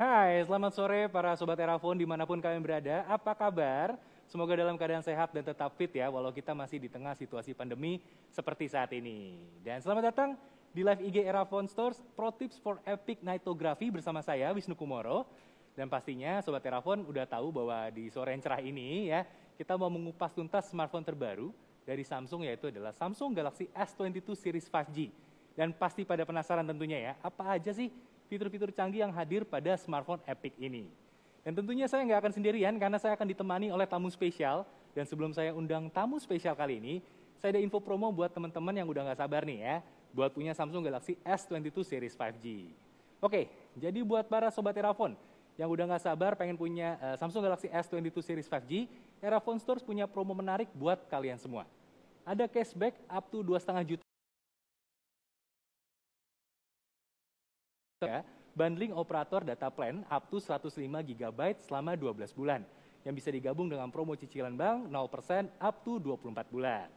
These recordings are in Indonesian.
Hai, selamat sore para Sobat Erafone dimanapun kalian berada. Apa kabar? Semoga dalam keadaan sehat dan tetap fit ya, walau kita masih di tengah situasi pandemi seperti saat ini. Dan selamat datang di live IG Erafone Stores, Pro Tips for Epic Nightography bersama saya, Wisnu Kumoro. Dan pastinya Sobat Erafone udah tahu bahwa di sore yang cerah ini ya, kita mau mengupas tuntas smartphone terbaru dari Samsung, yaitu adalah Samsung Galaxy S22 Series 5G. Dan pasti pada penasaran tentunya ya, apa aja sih fitur-fitur canggih yang hadir pada smartphone Epic ini. Dan tentunya saya nggak akan sendirian karena saya akan ditemani oleh tamu spesial. Dan sebelum saya undang tamu spesial kali ini, saya ada info promo buat teman-teman yang udah nggak sabar nih ya, buat punya Samsung Galaxy S22 Series 5G. Oke, jadi buat para Sobat Erafone yang udah nggak sabar pengen punya Samsung Galaxy S22 Series 5G, Erafone Stores punya promo menarik buat kalian semua. Ada cashback up to 2,5 juta. Bundling operator data plan up to 105 GB selama 12 bulan yang bisa digabung dengan promo cicilan bank 0% up to 24 bulan.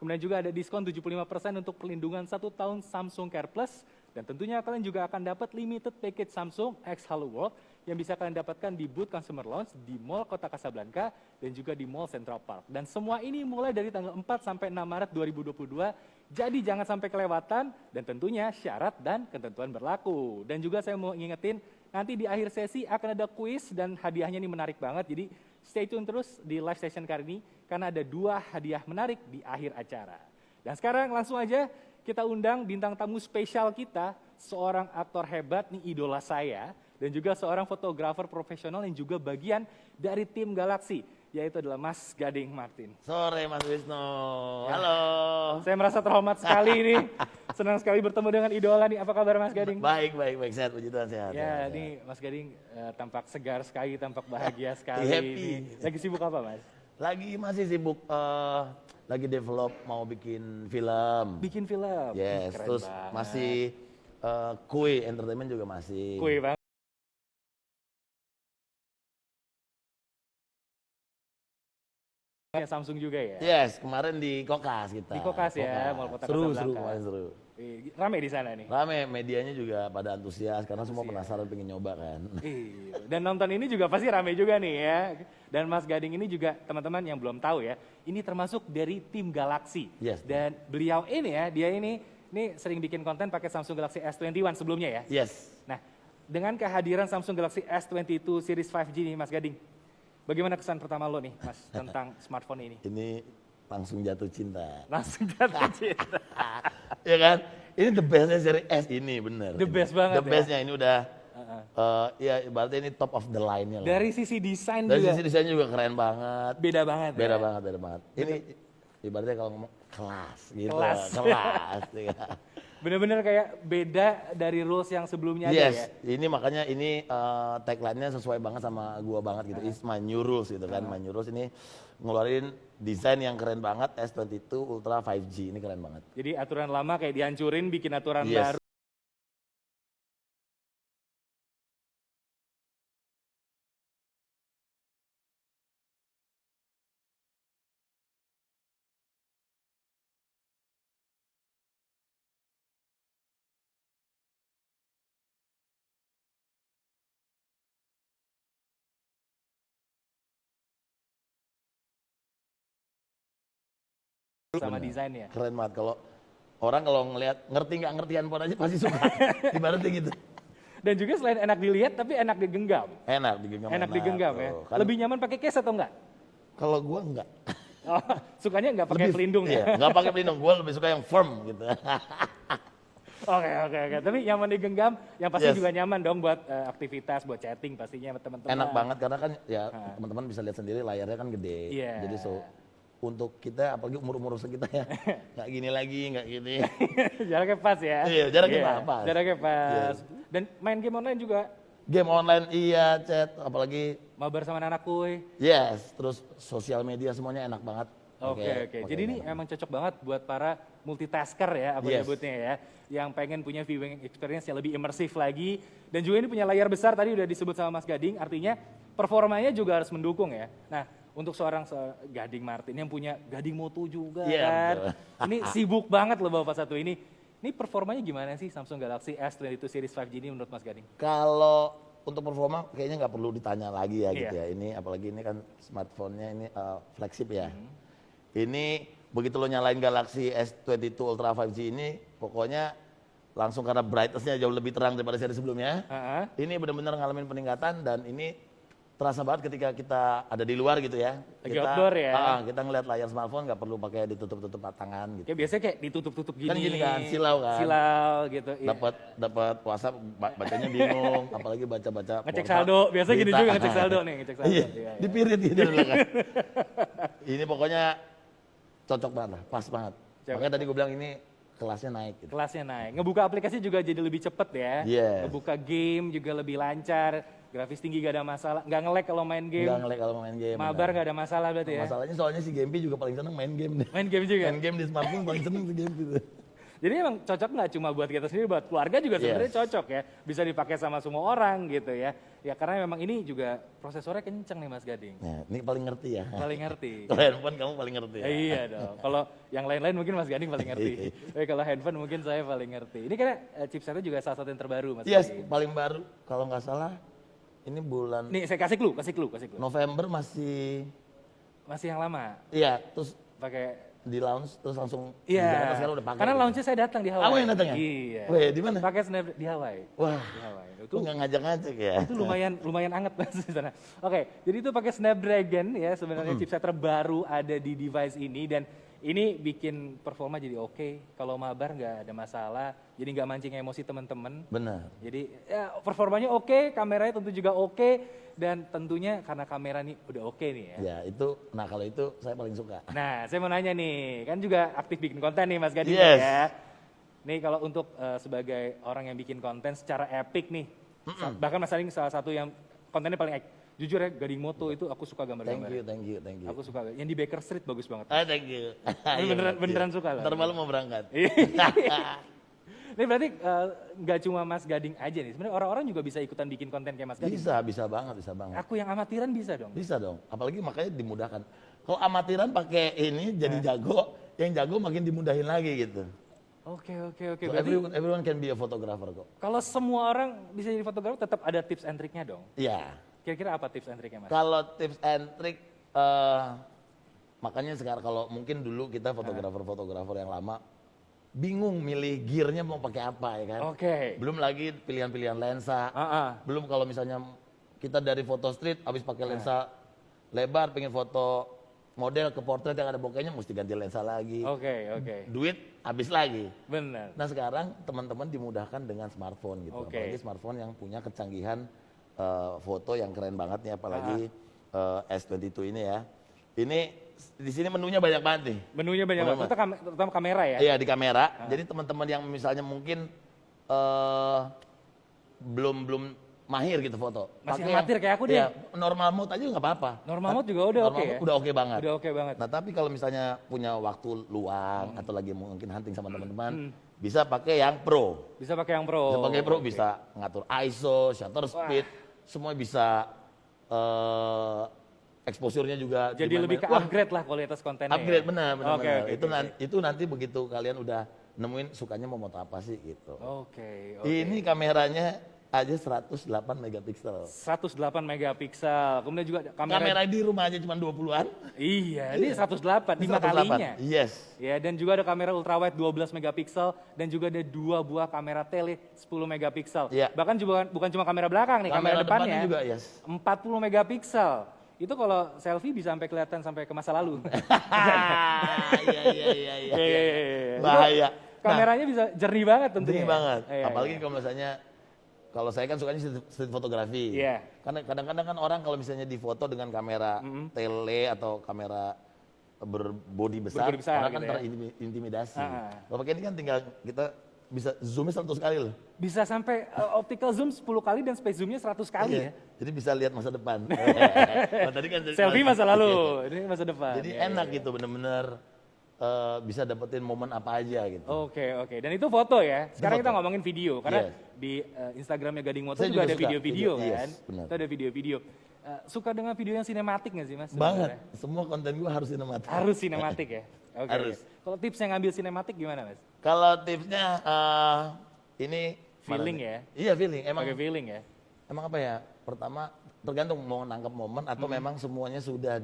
Kemudian juga ada diskon 75% untuk perlindungan 1 tahun Samsung Care Plus, dan tentunya kalian juga akan dapat limited package Samsung X Hello World yang bisa kalian dapatkan di booth Consumer Lounge di Mall Kota Kasablanka dan juga di Mall Central Park. Dan semua ini mulai dari tanggal 4 sampai 6 Maret 2022. Jadi jangan sampai kelewatan, dan tentunya syarat dan ketentuan berlaku. Dan juga saya mau ngingetin, nanti di akhir sesi akan ada kuis dan hadiahnya ini menarik banget. Jadi stay tune terus di live session kali ini karena ada 2 hadiah menarik di akhir acara. Dan sekarang langsung aja kita undang bintang tamu spesial kita, seorang aktor hebat nih, idola saya, dan juga seorang fotografer profesional yang juga bagian dari tim Galaxy, yaitu adalah Mas Gading Martin. Sore Mas Wisnu, Ya. halo. Saya merasa terhormat sekali ini, senang sekali bertemu dengan idola nih. Apa kabar Mas Gading? Baik, sehat, puji Tuhan sehat. Ya, sehat. ini Mas Gading tampak segar sekali, tampak bahagia sekali. Happy. Ini. Lagi sibuk apa Mas? Lagi masih sibuk, lagi develop mau bikin film. Bikin film? Yes, Keren terus banget. masih kue entertainment juga masih. Kue banget. Samsung juga ya? Yes, kemarin di Kokas kita. Di Kokas ya, Mall Kota Seru, Kasablanka. kemarin seru. Rame di sana nih. Rame, medianya juga pada antusias karena semua penasaran pengen nyoba kan. Dan nonton ini juga pasti rame juga nih ya. Dan Mas Gading ini juga, teman-teman yang belum tahu ya, ini termasuk dari tim Galaxy. Yes. Dan beliau ini ya, dia ini sering bikin konten pakai Samsung Galaxy S21 sebelumnya ya. Yes. Nah, dengan kehadiran Samsung Galaxy S22 Series 5G nih Mas Gading, bagaimana kesan pertama lo nih Mas tentang smartphone ini? Ini langsung jatuh cinta. Langsung jatuh cinta. Ya kan? Ini the bestnya seri S ini bener. The best banget The bestnya ini udah, ya berarti ini top of the line-nya lah. Dari sisi desain Dari juga sisi desainnya juga keren banget. beda banget Beda ya? banget. Ini ibaratnya kalau ngomong kelas gitu. Kelas. Kelas. Ya. Bener-bener kayak beda dari rules yang sebelumnya ada ya? Yes, ini makanya ini tagline-nya sesuai banget sama gua banget gitu. It's my new rules gitu kan. My new rules ini ngeluarin desain yang keren banget, S22 Ultra 5G, ini keren banget. Jadi aturan lama kayak dihancurin, bikin aturan Yes. baru. Sama desainnya. Keren banget kalau orang kalau ngelihat ngerti nggak ngerti handphone aja pasti suka. Ibaratnya gitu. Dan juga selain enak dilihat, tapi enak digenggam. Enak digenggam. Enak digenggam ya. tuh. Kan Lebih nyaman pakai case atau enggak? kalau gua enggak. Oh, sukanya enggak pakai pelindung Iya, ya? enggak pakai pelindung. Gua lebih suka yang firm gitu. Oke. Tapi nyaman digenggam, yang pasti Yes. juga nyaman dong buat aktivitas, buat chatting pastinya sama teman-teman. Enak banget karena kan ya teman-teman bisa lihat sendiri layarnya kan gede. Iya. Jadi untuk kita apalagi umur-umur sekitar ya nggak gini lagi, nggak gini. Jaraknya pas ya? Iya, jaraknya pas. Jaraknya pas. Yes. Dan main game online juga, Game online iya, chat apalagi mabar sama anak kue. yes, terus sosial media semuanya enak banget. Oke. Jadi ini emang cocok banget buat para multitasker ya, apa Yes. nyebutnya ya, yang pengen punya viewing experience yang lebih imersif lagi. Dan juga ini punya layar besar, tadi udah disebut sama Mas Gading, artinya performanya juga harus mendukung ya. Nah, untuk seorang Gading Martin yang punya Gading Moto juga Iya, kan, betul. ini sibuk banget loh Bapak satu ini. Ini performanya gimana sih Samsung Galaxy S22 Series 5G ini menurut Mas Gading? Kalau untuk performa kayaknya nggak perlu ditanya lagi ya gitu Iya. ya. Ini apalagi ini kan smartphone-nya ini flagship ya. Ini begitu lo nyalain Galaxy S22 Ultra 5G ini pokoknya langsung karena brightness-nya jauh lebih terang daripada seri sebelumnya. Heeh. Ini benar-benar ngalamin peningkatan dan ini terasa banget ketika kita ada di luar gitu ya. Lagi outdoor ya. Kita ngeliat layar smartphone nggak perlu pakai ditutup-tutup tangan gitu. Kayak biasanya kayak ditutup-tutup gini. Kan gini kan, silau kan. Silau gitu. Iya. Dapat puasa bacanya bingung, apalagi baca-baca Ngecek portal, saldo, biasa gini berita. juga ngecek saldo nih, ngecek saldo. Iya, Iya. dipirit gitu dulu kan. Ini pokoknya cocok banget lah, pas banget. Cocok. Makanya tadi gue bilang ini kelasnya naik gitu. Kelasnya naik. Ngebuka aplikasi juga jadi lebih cepet ya. Yes. Ngebuka game juga lebih lancar. Grafis tinggi gak ada masalah. Nggak nge-lag kalau main game. Nggak nge-lag kalau main game. Mabar gak ada masalah berarti ya. Masalahnya soalnya si Gempi juga paling seneng main game deh. Main game juga. Main game di smartphone paling seneng si Gempi tuh. Jadi emang cocok nggak cuma buat kita sendiri, buat keluarga juga sebenarnya Yes. cocok ya. Bisa dipakai sama semua orang gitu ya. Ya karena memang ini juga prosesornya kenceng nih Mas Gading. Nah, ini paling ngerti ya. Paling ngerti. Kalau handphone kamu paling ngerti ya. Iya dong. Kalau yang lain-lain mungkin Mas Gading paling ngerti. Tapi kalau handphone mungkin saya paling ngerti. Ini karena chipsetnya juga salah satu yang terbaru Mas Yes, Gading. paling baru kalau nggak salah ini bulan Nih saya kasih clue. November masih, Masih yang lama. iya terus Pakai di launch terus langsung di Jakarta iya. sekarang udah pakai. Karena gitu. launchnya saya datang di Hawaii. Kamu yang datang ya? Iya. Weh, di mana? Pakai Snap di Hawaii. Wah, Di Hawaii. itu nggak ngajak-ngajak ya. Itu lumayan anget Mas di sana. Oke, jadi itu pakai Snapdragon ya sebenarnya chipset terbaru ada di device ini dan ini bikin performa jadi oke. Kalau mabar nggak ada masalah, jadi nggak mancing emosi teman-teman. Benar. Jadi ya performanya oke, kameranya tentu juga oke dan tentunya karena kamera nih udah oke nih ya. Ya itu, nah kalau itu saya paling suka. Nah, saya mau nanya nih, kan juga aktif bikin konten nih Mas Gading Yes. ya. Nih kalau untuk sebagai orang yang bikin konten secara epic nih, bahkan Mas Gading salah satu yang kontennya paling jujur ya, Gading Moto itu aku suka gambar-gambar. Thank you. Aku suka, yang di Baker Street bagus banget. Thank you. Beneran suka lah. Ntar malam mau berangkat. Ini berarti nggak cuma Mas Gading aja nih, sebenarnya orang-orang juga bisa ikutan bikin konten kayak Mas Gading. Bisa banget. Aku yang amatiran bisa dong. Bisa dong, apalagi makanya dimudahkan. Kalau amatiran pakai ini jadi jago, yang jago makin dimudahin lagi gitu. Oke. So, Berarti everyone can be a photographer kok. kalau semua orang bisa jadi fotografer, tetap ada tips and triknya dong. Iya. Kira-kira apa tips and triknya Mas? Kalau tips and trick, makanya sekarang kalau mungkin dulu kita fotografer yang lama bingung milih gearnya mau pakai apa ya kan. Oke. Belum lagi pilihan-pilihan lensa. Belum kalau misalnya kita dari foto street habis pakai lensa lebar, pengen foto model ke portrait yang ada bokehnya mesti ganti lensa lagi. Oke. Duit habis lagi. Benar. Nah sekarang teman-teman dimudahkan dengan smartphone gitu. Oke. Apalagi smartphone yang punya kecanggihan foto yang keren banget nih, apalagi S22 ini ya. Ini di sini menunya banyak banget nih. Menunya banyak Benar, banget. Terutama kamera ya. Iya di kamera. Jadi teman-teman yang misalnya mungkin belum mahir gitu foto. Masih Pakai amatir kayak aku deh. Iya, normal mode aja nggak apa-apa. Normal mode juga udah Normal oke mode ya? udah oke banget. Udah oke banget. Nah tapi kalau misalnya punya waktu luang atau lagi mungkin hunting sama teman-teman, bisa pakai yang pro. Bisa pakai yang pro. Bisa pakai pro, Oke. bisa ngatur ISO, shutter speed, semua bisa. Exposure-nya juga Jadi gimana. lebih ke Wah, upgrade lah kualitas kontennya. upgrade ya? benar. Oke. Itu nanti begitu kalian udah nemuin sukanya mau moto apa sih gitu. Oke. Ini kameranya aja 108 megapiksel. 108 megapiksel. Kemudian juga Kamera di rumah aja cuma 20-an. Iya, ini 108 5 kalinya. Yes. Ya, dan juga ada kamera ultrawide 12 megapiksel dan juga ada 2 buah kamera tele 10 megapiksel. Iya. Bahkan juga bukan cuma kamera belakang nih, kamera depannya juga yes. 40 megapiksel. Itu kalau selfie bisa sampai kelihatan sampai ke masa lalu. Iya. Bahaya. Kameranya bisa jernih banget tentunya. Jernih banget. Iya, Apalagi iya. kalau misalnya kalau saya kan sukanya street fotografi. Iya. Karena kadang-kadang kan orang kalau misalnya difoto dengan kamera tele atau kamera berbodi besar, Berbodi besar orang kan gitu ya. terintimidasi. Ah. Kalau pakai ini kan tinggal kita bisa zoomnya 100 kali loh. Bisa sampai optical zoom 10 kali dan space zoomnya 100 kali ya. Jadi bisa lihat masa depan. Oh, tadi kan Selfie masa lalu, ini masa depan. Jadi Ya, enak ya. gitu bener-bener bisa dapetin momen apa aja gitu. Oke. Dan itu foto ya. Sekarang Itu kita foto. ngomongin video karena Yes. di Instagramnya Gading Moto Saya juga juga ada suka video-video video, kan. yes, benar. Itu ada video-video. Suka dengan video yang sinematik nggak sih Mas? Banget. sebenarnya? Semua konten gua harus sinematik. Harus sinematik ya. Oke. Harus. Kalau tips yang ngambil sinematik gimana Mas? Kalau tipsnya ini Feeling mana nih? ya? Iya feeling. Emang Pakai feeling ya. emang apa ya? Pertama tergantung mau nangkep momen atau memang semuanya sudah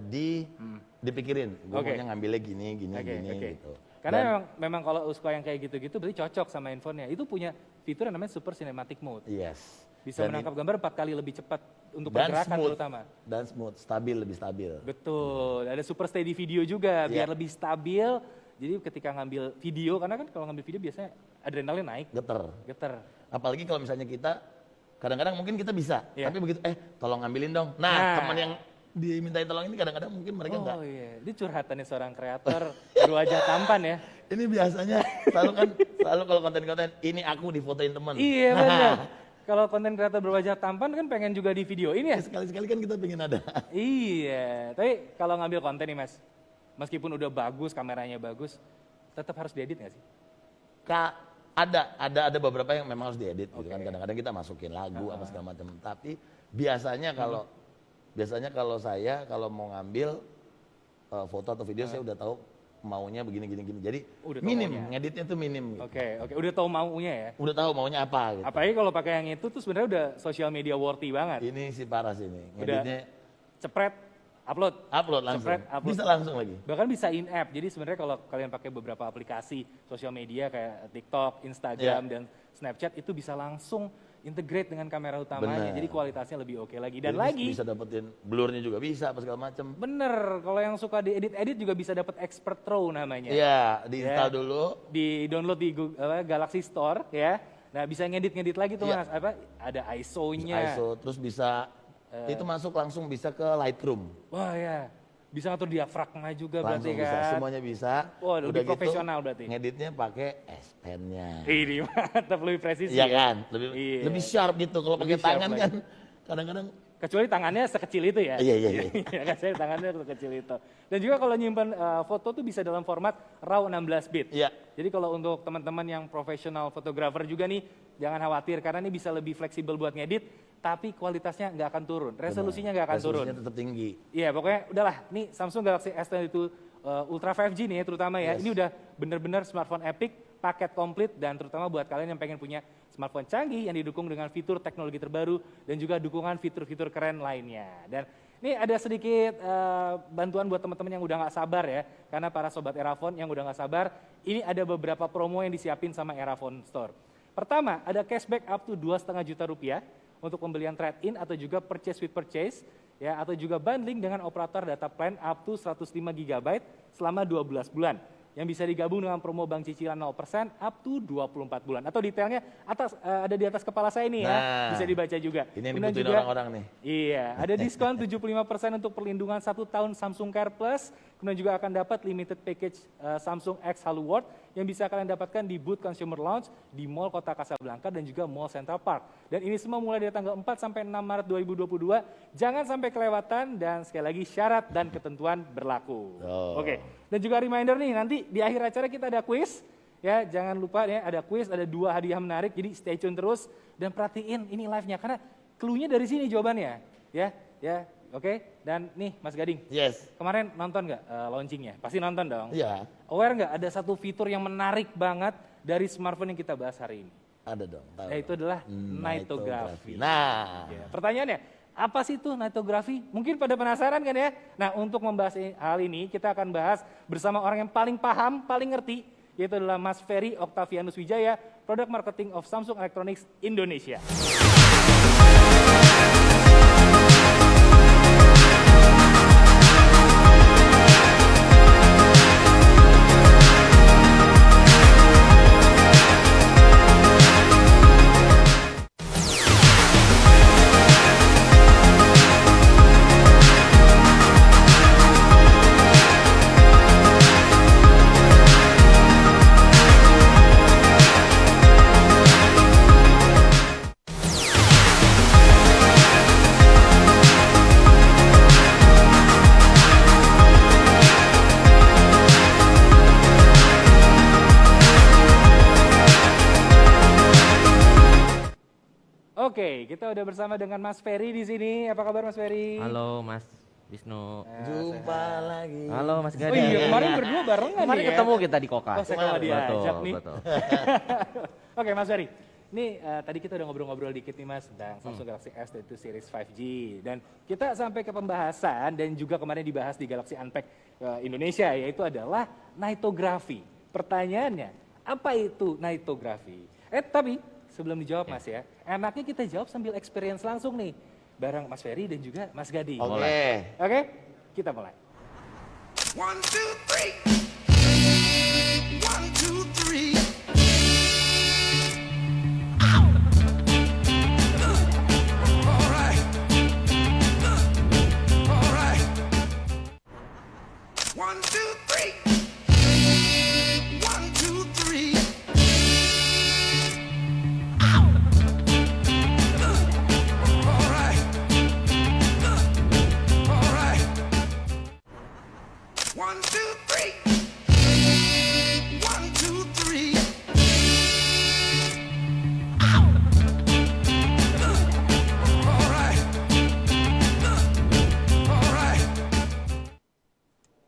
dipikirin. Gue maunya ngambilnya gini gitu. Karena memang kalau suka yang kayak gitu-gitu berarti cocok sama handphonenya. Itu punya fitur yang namanya Super Cinematic Mode. Yes. Bisa menangkap gambar 4 kali lebih cepat untuk pergerakan terutama. Dan smooth, lebih stabil. Betul. Ada Super Steady Video juga biar lebih stabil. Jadi ketika ngambil video, karena kan kalau ngambil video biasanya adrenalin naik. Geter. Apalagi kalau misalnya kita kadang-kadang mungkin kita bisa, tapi begitu tolong ngambilin dong. Nah, teman yang dimintain tolong ini kadang-kadang mungkin mereka enggak. Oh iya, ini curhatannya seorang kreator berwajah tampan ya. Ini biasanya selalu kalau konten-konten ini aku difotoin teman. Iya benar. Kalau konten kreator berwajah tampan kan pengen juga di video ini ya. Sekali-sekali kan kita pengen ada. Iya, tapi kalau ngambil konten nih Mas, meskipun udah bagus, kameranya bagus, tetap harus diedit nggak sih? Ada beberapa yang memang harus diedit gitu kan. Kadang-kadang kita masukin lagu apa segala macam. Tapi biasanya kalau saya mau ngambil foto atau video saya udah tahu maunya begini. Jadi ngeditnya tuh minim gitu. Oke. Udah tahu maunya ya? Udah tahu maunya apa gitu. Apalagi kalau pakai yang itu tuh sebenarnya udah social media worthy banget. Ini sih parah sih ini. Udah Ngeditnya cepret, upload langsung. Cepret, upload. Bisa langsung lagi. Bahkan bisa in app. Jadi sebenarnya kalau kalian pakai beberapa aplikasi social media kayak TikTok, Instagram dan Snapchat itu bisa langsung integrate dengan kamera utamanya. Jadi kualitasnya lebih oke lagi. Dan jadi lagi bisa dapetin blurnya juga bisa apa segala macam. Bener. Kalau yang suka diedit juga bisa dapat Expert Pro namanya. Iya, diinstal dulu. Di-download di Galaxy Store ya. Nah, bisa ngedit lagi tuh Mas. Ada ISO-nya. ISO, terus bisa itu masuk langsung bisa ke Lightroom. Wah ya. Bisa ngatur diafragma juga langsung berarti bisa, kan. semuanya bisa. Wah, lebih profesional berarti. Ngeditnya pakai S Pen-nya. Ini mantap, lebih presisi. Iya kan? Lebih sharp gitu. Kalau pakai tangan kan kadang-kadang. Kecuali tangannya sekecil itu ya. Iya. Kan saya tangannya sekecil itu. Dan juga kalau nyimpan foto tuh bisa dalam format RAW 16 bit. Iya. Jadi kalau untuk teman-teman yang profesional fotografer juga nih, jangan khawatir karena ini bisa lebih fleksibel buat ngedit. Tapi kualitasnya nggak akan turun, resolusinya nggak akan turun. Resolusinya tetap tinggi. Iya, pokoknya udahlah. Nih Samsung Galaxy S22 Ultra 5G nih ya terutama ya. Ini udah bener-bener smartphone epic, paket komplit dan terutama buat kalian yang pengen punya smartphone canggih yang didukung dengan fitur teknologi terbaru dan juga dukungan fitur-fitur keren lainnya. Dan ini ada sedikit bantuan buat teman-teman yang udah nggak sabar ya, karena para sobat Erafone yang udah nggak sabar, ini ada beberapa promo yang disiapin sama Erafone Store. Pertama, ada cashback up to 2,5 juta rupiah untuk pembelian trade-in atau juga purchase with purchase, ya, atau juga bundling dengan operator data plan up to 105 GB selama 12 bulan. Yang bisa digabung dengan promo bank cicilan 0% up to 24 bulan. Atau detailnya ada di atas kepala saya ini ya, bisa dibaca juga. Ini yang dibutuhin orang-orang nih. Iya, ada diskon 75% untuk perlindungan 1 tahun Samsung Care Plus. Kemudian juga akan dapat limited package Samsung X Halo World yang bisa kalian dapatkan di booth Consumer Lounge di Mall Kota Kasablanka dan juga Mall Central Park. Dan ini semua mulai dari tanggal 4 sampai 6 Maret 2022. Jangan sampai kelewatan dan sekali lagi syarat dan ketentuan berlaku. Oke. Dan juga reminder nih, nanti di akhir acara kita ada quiz. Ya, jangan lupa ya, ada quiz, ada 2 hadiah menarik. Jadi stay tune terus dan perhatiin ini live-nya karena clue-nya dari sini jawabannya. Ya. Oke. Dan nih Mas Gading. Yes. Kemarin nonton nggak launching-nya? Pasti nonton dong. Iya. Aware nggak ada satu fitur yang menarik banget dari smartphone yang kita bahas hari ini? Ada dong. Itu adalah nightography. Nah, pertanyaannya, apa sih itu nightography? Mungkin pada penasaran kan ya? Nah, untuk membahas hal ini, kita akan bahas bersama orang yang paling paham, paling ngerti, yaitu adalah Mas Ferry Octavianus Wijaya, Product Marketing of Samsung Electronics Indonesia. Oke, kita udah bersama dengan Mas Ferry di sini. Apa kabar Mas Ferry? Halo Mas Wisnu. Jumpa lagi. Halo Mas Gading. Oh iya, kemarin berdua barengan kemarin nih ketemu ya? kita di Kokas. Oh, saya kalau diajak nih. Betul. Oke Mas Ferry, Ini tadi kita udah ngobrol-ngobrol dikit nih Mas tentang Samsung Galaxy S22 Series 5G. Dan kita sampai ke pembahasan dan juga kemarin dibahas di Galaxy Unpacked Indonesia, yaitu adalah nightography. Pertanyaannya, apa itu nightography? Tapi sebelum dijawab Mas ya, enaknya kita jawab sambil experience langsung nih. Bareng Mas Ferry dan juga Mas Gading. Oke, kita mulai. 1, 2, 3. 1, 2, 3.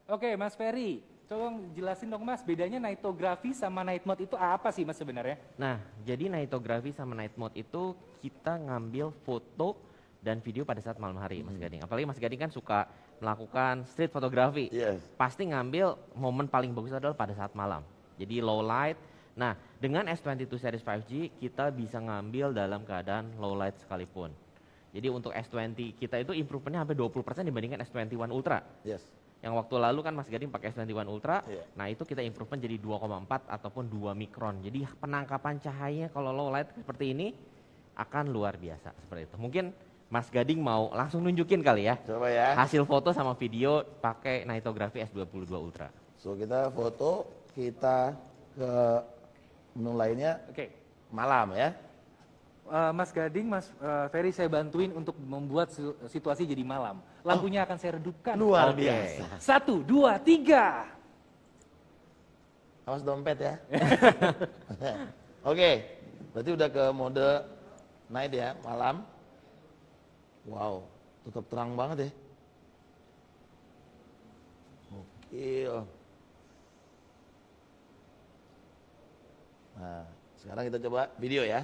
Oke, Mas Ferry, tolong jelasin dong Mas, bedanya nightography sama night mode itu apa sih Mas sebenarnya? Nah, jadi nightography sama night mode itu kita ngambil foto dan video pada saat malam hari, Mas Gading. Apalagi Mas Gading kan suka melakukan street photography. Yes. Pasti ngambil momen paling bagus adalah pada saat malam. Jadi low light. Nah, dengan S22 series 5G kita bisa ngambil dalam keadaan low light sekalipun. Jadi untuk S20 kita itu improvementnya sampai 20% dibandingkan S21 Ultra. Yes. Yang waktu lalu kan Mas Gading pakai S21 Ultra, Iya. nah itu kita improvement jadi 2,4 ataupun 2 mikron. Jadi penangkapan cahayanya kalau low light seperti ini akan luar biasa seperti itu. Mungkin Mas Gading mau langsung nunjukin kali ya Coba ya. hasil foto sama video pakai nightography S22 Ultra. So kita foto, kita ke menu lainnya Oke, malam ya. Mas Gading, Mas Ferry saya bantuin untuk membuat situasi jadi malam. Lampunya akan saya redupkan. Luar Oke. biasa. 1, 2, 3. Awas dompet ya. Oke, berarti udah ke mode night ya, malam. Wow, tetap terang banget ya. Oke. Nah, sekarang kita coba video ya.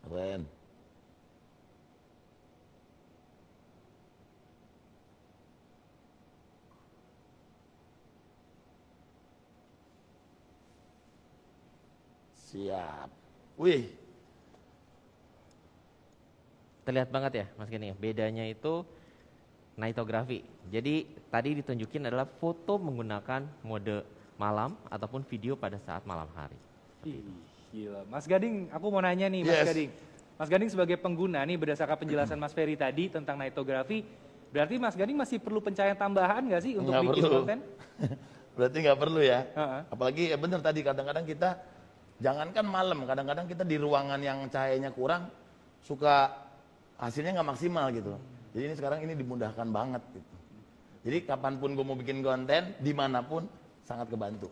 Keren. Siap. Wih, Terlihat banget ya Mas Gading ya, bedanya itu nightography. Jadi tadi ditunjukin adalah foto menggunakan mode malam ataupun video pada saat malam hari. Ih, gila. Mas Gading, aku mau nanya nih Mas Yes. Gading. Mas Gading sebagai pengguna nih berdasarkan penjelasan Mas Ferry tadi tentang nightography, berarti Mas Gading masih perlu pencahayaan tambahan nggak sih untuk nggak bikin perlu. konten? Berarti nggak perlu ya. Heeh. Apalagi ya bener tadi kadang-kadang kita jangankan malam, kadang-kadang kita di ruangan yang cahayanya kurang suka hasilnya nggak maksimal gitu. Jadi ini sekarang ini dimudahkan banget gitu. Jadi kapanpun gue mau bikin konten, dimanapun sangat kebantu.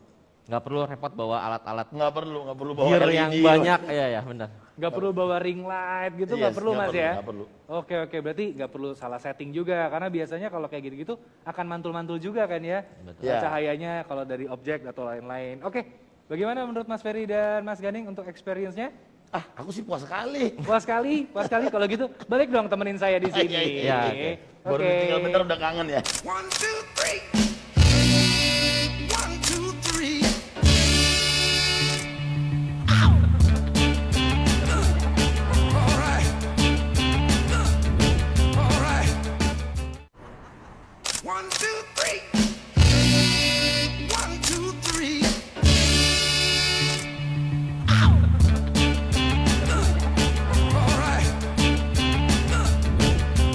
Nggak perlu repot bawa alat-alat Nggak perlu bawa gear LED. yang banyak. Iya ya benar. Nggak perlu bawa ring light gitu, nggak Yes, perlu nggak Mas perlu, ya? nggak perlu. Oke, berarti nggak perlu salah setting juga, karena biasanya kalau kayak gitu-gitu akan mantul-mantul juga kan ya, Betul. Ya. cahayanya kalau dari objek atau lain-lain. Oke, bagaimana menurut Mas Ferry dan Mas Gading untuk experience-nya? Ah, aku sih puas sekali. Puas sekali. Kalau gitu balik dong temenin saya di sini. iya. Baru ditinggal bentar udah kangen ya. 1, 2, 3. 1, 2, 3. Alright. Alright. 1, 2, 3. 1, 2, 3. Alright.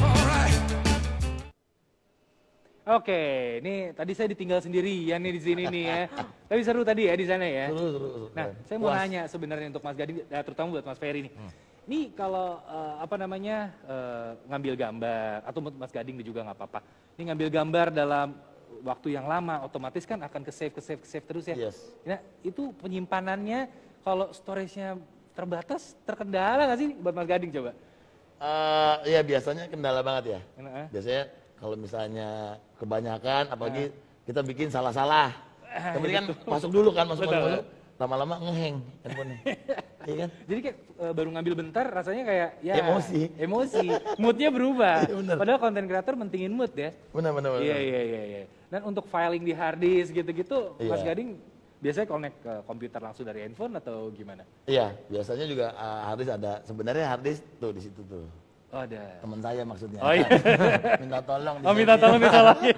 Alright. Oke, ini tadi saya ditinggal sendirian nih di sini nih ya. Tapi seru tadi ya di sana ya. Seru. Nah, saya mau nanya sebenarnya untuk Mas Gading, terutama buat Mas Ferry nih. Ini kalau ngambil gambar atau Mas Gading juga nggak apa-apa. Ini ngambil gambar waktu yang lama, otomatis kan akan ke save terus ya. Yes. Nah, itu penyimpanannya kalau storage-nya terbatas, terkendala nggak sih buat Mas Gading coba? Ya biasanya kendala banget ya. Heeh. Biasanya kalau misalnya kebanyakan, apalagi kita bikin salah-salah. Yang penting kan masuk dulu kan, masuk. Lama-lama ngeheng handphonenya. Iya kan? Jadi kayak baru ngambil bentar rasanya kayak ya emosi, moodnya berubah. Iya, bener. Padahal konten kreator mentingin mood ya. Benar. Iya. Dan untuk filing di hard disk gitu-gitu, Mas Iya. Gading biasanya connect ke komputer langsung dari handphone atau gimana? Iya, biasanya juga hard disk ada. Sebenarnya hard disk tuh di situ tuh. Oh ada. Teman saya maksudnya. Oh iya. Minta tolong. Oh minta tolong ditolongin.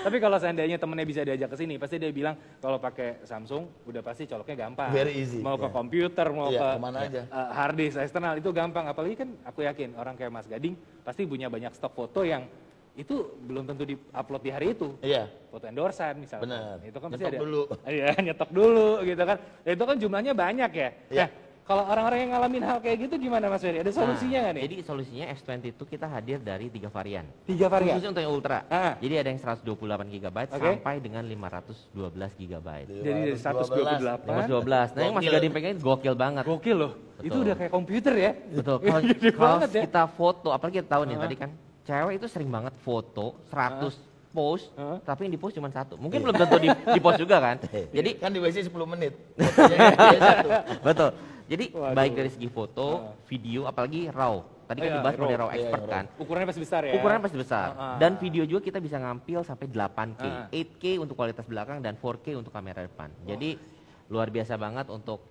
Tapi kalau seandainya temennya bisa diajak ke sini, pasti dia bilang kalau pakai Samsung udah pasti coloknya gampang. Very easy, Mau ke ya. komputer, mau Iya, ke kemana aja. hard disk eksternal itu gampang. Apalagi kan aku yakin orang kayak Mas Gading pasti punya banyak stok foto yang itu belum tentu di-upload di hari itu. Iya. Foto endorsan misalnya. Benar. Itu kan pasti Nyetok ada. dulu. Iya, nyetok dulu gitu kan. Ya, itu kan jumlahnya banyak ya. Iya. Nah, kalau orang-orang yang ngalamin hal kayak gitu gimana Mas Ferry? Ada solusinya nggak nih? Jadi solusinya S22 kita hadir dari 3 varian. 3 varian. Khusus untuk yang Ultra. Ah. Jadi ada yang 128 GB Oke. sampai dengan 512 GB. Jadi dari 128. 512. Nah, yang Mas Gokil. Gading pengen gokil banget. Gokil loh. Itu Betul. udah kayak komputer ya. Betul. Kalau Gede kalau banget ya. kita foto, apalagi kita tahu nih tadi kan, cewek itu sering banget foto 100 post, tapi yang di post cuma 1. Mungkin belum tentu di post juga kan. Jadi kan di WC 10 menit. Fotonya satu. betul. Jadi Waduh. baik dari segi foto, video, apalagi RAW. Tadi kan Iya, dibahas mengenai RAW. RAW expert Iya, kan. Ukurannya pasti besar ya. Ukurannya pasti besar. Ah. Dan video juga kita bisa ngambil sampai 8K. Ah. 8K untuk kualitas belakang dan 4K untuk kamera depan. Jadi luar biasa banget untuk